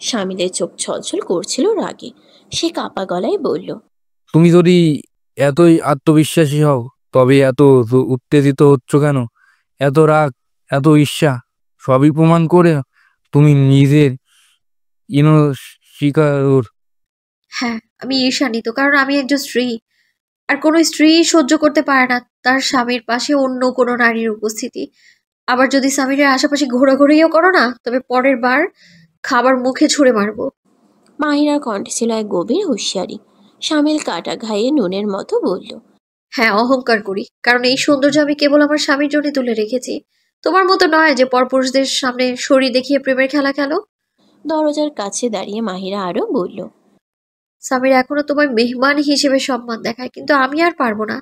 শামিলের চোখ ছলছল করছিল রাগে। সে কাপা গলায় বলল, তুমি যদি এতই আত্মবিশ্বাসী হও, তবে এত উত্তেজিত হচ্ছ কেন? এত রাগ, এত ঈর্ষা, সবই প্রমাণ করে তুমি নিজের শিকার। হ্যাঁ, আমি ঈর্ষান্বিত, কারণ আমি একজন স্ত্রী। আর কোনো স্ত্রী সহ্য করতে পারে না তার স্বামীর পাশে অন্য কোনো নারীর উপস্থিতি। আবার যদি স্বামীর আশেপাশে ঘোরাঘুরিও করো না, তবে পরের বার খাবার মুখে ছুঁড়ে মারবো। মাহিরার কণ্ঠে ছিল এক গভীর হুঁশিয়ারি। শামিল কাটা ঘায়ে নুনের মতো বলল, হ্যাঁ, অহংকার করি, কারণ এই সৌন্দর্য আমি কেবল আমার স্বামীর জন্য তুলে রেখেছি। তোমার মতো নয় যে পরপুরুষদের সামনে শরীর দেখিয়ে প্রেমের খেলা খেলো। দরজার কাছে দাঁড়িয়ে মাহিরা আরো বলল, সামির এখনো তোমার মেহমান হিসেবে সম্মান দেখায়, কিন্তু আমি আর পারবো না।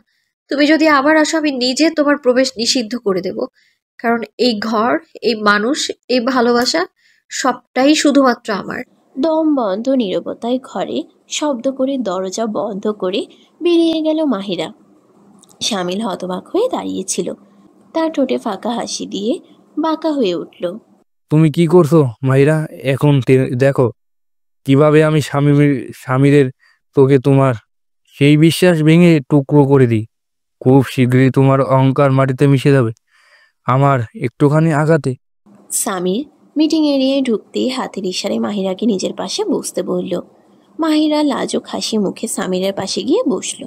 তুমি যদি আবার আসো, আমি নিজে তোমার প্রবেশ নিষিদ্ধ করে দেব। কারণ এই ঘর, এই মানুষ, এই ভালোবাসা সবটাই শুধুমাত্র আমার। দম বন্ধ নীরবতায় ঘরে শব্দ করে দরজা বন্ধ করে বেরিয়ে গেল মাহিরা। শামিল হতবাক হয়ে দাঁড়িয়েছিল, তার ঠোঁটে ফাঁকা হাসি দিয়ে বাঁকা হয়ে উঠল। তুমি কি করছো মাহিরা? এখন দেখো কিভাবে আমি স্বামীরের তোকে তোমার সেই বিশ্বাস ভেঙে টুকরো করে দিই। খুব শীঘ্রই তোমার অহংকার মাটিতে মিশে যাবে আমার একটুখানি আঘাতে। সামির মিটিং এরিয়ায় ঢুকতেই হাতের ইশারায় মাহিরাকে নিজের পাশে বসতে বলল। মাহিরা লাজুক হাসি মুখে সামিরের পাশে গিয়ে বসল।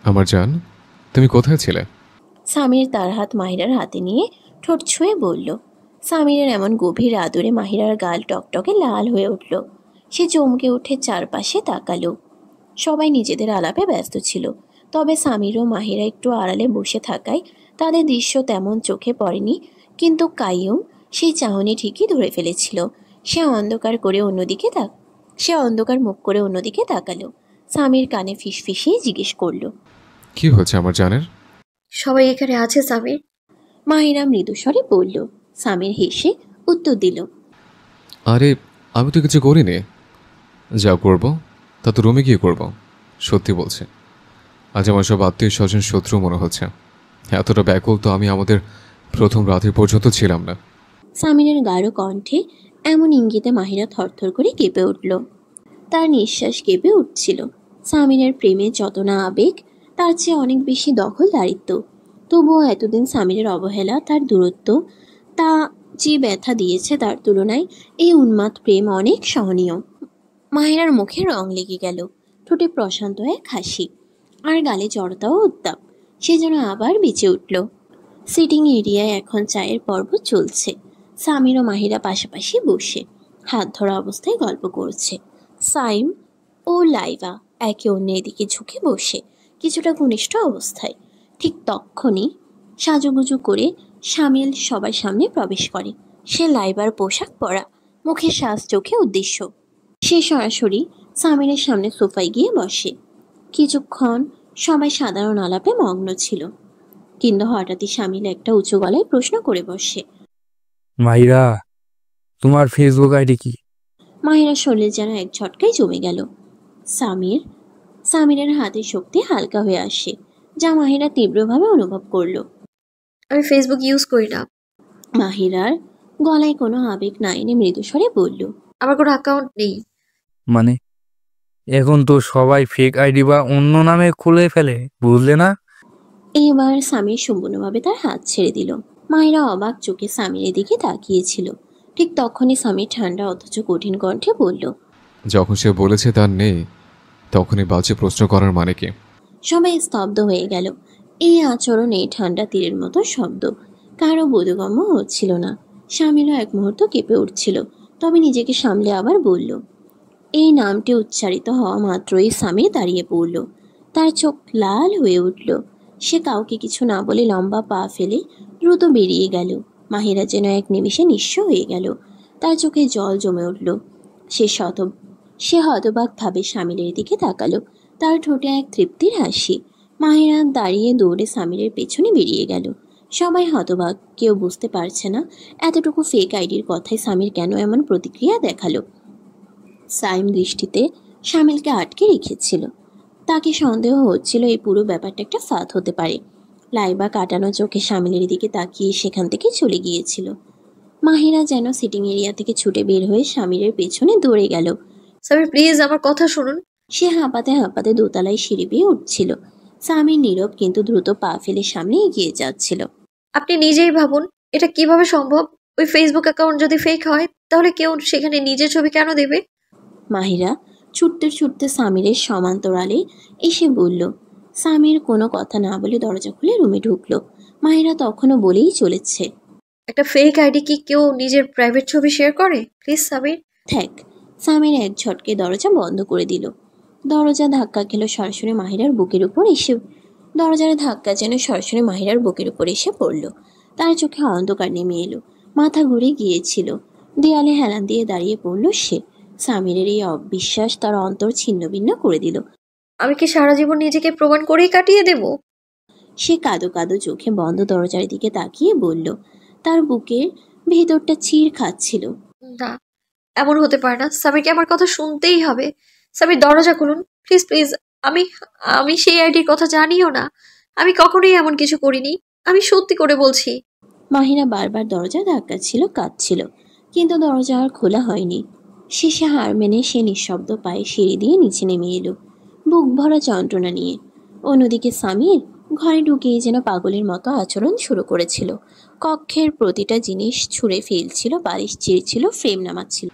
আমার জান, তুমি কোথায় ছিলে? সামির তার হাত মাহিরার হাতে নিয়ে ঠোঁট ছুঁয়ে বলল। সামিরের এমন গভীর আদরে মাহিরার গাল টকটকে লাল হয়ে উঠল। সে চমকে উঠে চারপাশে তাকালো। সবাই নিজেদের আলাপে ব্যস্ত ছিল, তবে সামির ও মাহিরা একটু আড়ালে বসে থাকায় তাদের দৃশ্য তেমন চোখে পড়েনি। কিন্তু কাইয়ুম সেই চাহনি ঠিকই ধরে ফেলেছিল। সে অন্ধকার মুখ করে অন্যদিকে তাকালো। সামির কানে ফিসফিসিয়ে জিজ্ঞেস করলো, কি হয়েছে আমার জানের? সবাই এখানে আছে সামির। মাহিরা মৃদুস্বরে বলল। সামির হেসে উত্তর দিল, আরে আমি তো কিছু করিনি। যা করবো তা তো রুমে গিয়ে করবো। সত্যি বলছে, আজ আমার সব আত্মীয় স্বজন শত্রু মনে হচ্ছে। এতটা ব্যাকুল তো আমি আমাদের প্রথম রাতের পর্যন্ত ছিলাম না। সামিরের গাঢ় কণ্ঠে এমন ইঙ্গিতে মাহিরা থরথর করে কেঁপে উঠল। তার নিঃশ্বাস কেঁপে উঠছিল। সামিরের প্রেমে যত না আবেগ, তার চেয়ে অনেক বেশি দখলদারিত্ব। তবুও এতদিন সামিরের অবহেলা, তার দূরত্ব, তা যে ব্যথা দিয়েছে তার তুলনায় এই উন্মাদ প্রেম অনেক সহনীয়। মাহিরার মুখে রং লেগে গেল, ঠোঁটে প্রশান্ত এক হাসি, আর গালে জড়তা ও উত্তাপ। সে যেন আবার বেঁচে উঠল। সিটিং এরিয়ায় এখন চায়ের পর্ব চলছে। সামির ও মাহিরা পাশাপাশি বসে হাত ধরা অবস্থায় গল্প করছে। সাইম ও লাইভা একে অন্যের দিকে ঝুঁকে বসে কিছুটা ঘনিষ্ঠ অবস্থায়। ঠিক তক্ষণই সাজুগুজু করে শামিল সবার সামনে প্রবেশ করে। সে লাইভার পোশাক পরা, মুখে শ্বাস, চোখে উদ্দেশ্য। সে সরাসরি সামিরের সামনে সোফায় গিয়ে বসে। কিছুক্ষণ সবাই সাধারণ আলাপে মগ্ন ছিল, কিন্তু হঠাৎই শামিল একটা উঁচু গলায় প্রশ্ন করে বসে, মাহিরা, তোমার ফেসবুক আইডি কি? মাহিরা শরীর যেন এক ঝটকায় জমে গেল। সামিরের হাতের শক্তি হালকা হয়ে আসে, যা মাহিরা তীব্রভাবে অনুভব করল। আমি ফেসবুক ইউজ করি না। মাহিরার গলায় কোনো আবেগ না এনে মৃদুস্বরে বলল, আমার কোনো অ্যাকাউন্ট নেই। মানে এখন তো সবাই ফেক আইডি বা অন্য নামে খুলে ফেলে, বুঝলে না? এবার সামির সম্পূর্ণভাবে তার হাত ছেড়ে দিল। মাহিরা অবাক চোখে সামিরের দিকে তাকিয়েছিল। ঠিক তখনই সামির ঠান্ডা অথচ কঠিন কণ্ঠে বলল, যখন সে বলেছে তার নেই, তখনই বাজে প্রশ্ন করার মানে কি? সবাই স্তব্ধ হয়ে গেল। এই আচরণ, এই ঠান্ডা তীরের মতো শব্দ কারো বোধগম্য হচ্ছিল না। শামিলও এক মুহূর্ত কেঁপে উঠছিল, তবে নিজেকে সামলে আবার বলল। এই নামটি উচ্চারিত হওয়া মাত্রই সামির দাঁড়িয়ে পড়ল। তার চোখ লাল হয়ে উঠল। সে কাউকে কিছু না বলে লম্বা পা ফেলে দ্রুত বেরিয়ে গেল। মাহিরা যেন এক নিমিষে নিঃস্ব হয়ে গেল। তার চোখে জল জমে উঠল। সে হতবাকভাবে সামিরের দিকে তাকালো। তার ঠোঁটে এক তৃপ্তির হাসি। মাহিরা দাঁড়িয়ে দৌড়ে সামিরের পেছনে বেরিয়ে গেল। সবাই হতবাক, কেউ বুঝতে পারছে না এতটুকু ফেক আইডির কথায় সামির কেন এমন প্রতিক্রিয়া দেখালো। সাইম দৃষ্টিতে শামিলকে আটকে রেখেছিল। তাকে সন্দেহ হচ্ছিল এই পুরো ব্যাপারটা একটা ফাঁদ হতে পারে। লাইবা কাটানো চোখে শামিলের দিকে তাকিয়ে সেখান থেকে চলে গিয়েছিল। মাহিরা যেন সিটিং এরিয়া থেকে ছুটে বের হয়ে শামিরের পেছনে দৌড়ে গেল। সামির প্লিজ আমার কথা শুনুন। সে হাঁপাতে হাঁপাতে দোতলায় সিঁড়ি বেয়ে উঠছিল। সামির নীরব কিন্তু দ্রুত পা ফেলে সামনে এগিয়ে যাচ্ছিল। আপনি নিজেই ভাবুন, এটা কিভাবে সম্ভব? ওই ফেসবুক অ্যাকাউন্ট যদি ফেক হয়, তাহলে কেউ সেখানে নিজের ছবি কেন দেবে? মাহিরা ছুটতে ছুটতে সামিরের সমান্তরালে এসে বলল। সামির কোনো কথা না বলে দরজা খুলে রুমে ঢুকলো। মাহিরা তখনও বলেই চলেছে, একটা ফেক আইডি কি কেউ নিজের প্রাইভেট ছবি শেয়ার করে? প্লিজ সামির। থাক। সামির এক ঝটকে দরজা বন্ধ করে দিল। দরজার ধাক্কা সরাসরি মাহিরার বুকের উপর এসে পড়ল। তার চোখে অন্ধকার নেমে এলো। মাথা ঘুরে গিয়েছিল। দেয়ালে হেলান দিয়ে দাঁড়িয়ে পড়ল সে। সামিরের এই অবিশ্বাস তার অন্তর ছিন্নভিন্ন করে দিল। আমি কি সারা জীবন নিজেকে প্রমাণ করেই কাটিয়ে দেব? সে কাঁদো কাঁদো চোখে বন্ধ দরজার দিকে তাকিয়ে বলল। তার বুকের ভেতরটা চির খাচ্ছিল। না, এমন হতে পারে না। সামিরকে আমার কথা শুনতেই হবে। সামির, দরজা খুলুন প্লিজ প্লিজ। আমি আমি সেই আইডির কথা জানিও না। আমি কখনোই এমন কিছু করিনি। আমি সত্যি করে বলছি। মাহিরা বারবার দরজা ধাক্কাচ্ছিল, কাঁদছিল, কিন্তু দরজা আর খোলা হয়নি। শেষে হার মেনে সে নিঃশব্দ পায়ে সিঁড়ি দিয়ে নিচে নেমে এলো, বুক ভরা যন্ত্রণা নিয়ে। অন্যদিকে সামির ঘরে ঢুকিয়ে যেন পাগলের মতো আচরণ শুরু করেছিল। কক্ষের প্রতিটা জিনিস ছুঁড়ে ফেলছিল, বালিশ ছিঁড়ছিল, ফ্রেম নামাচ্ছিল।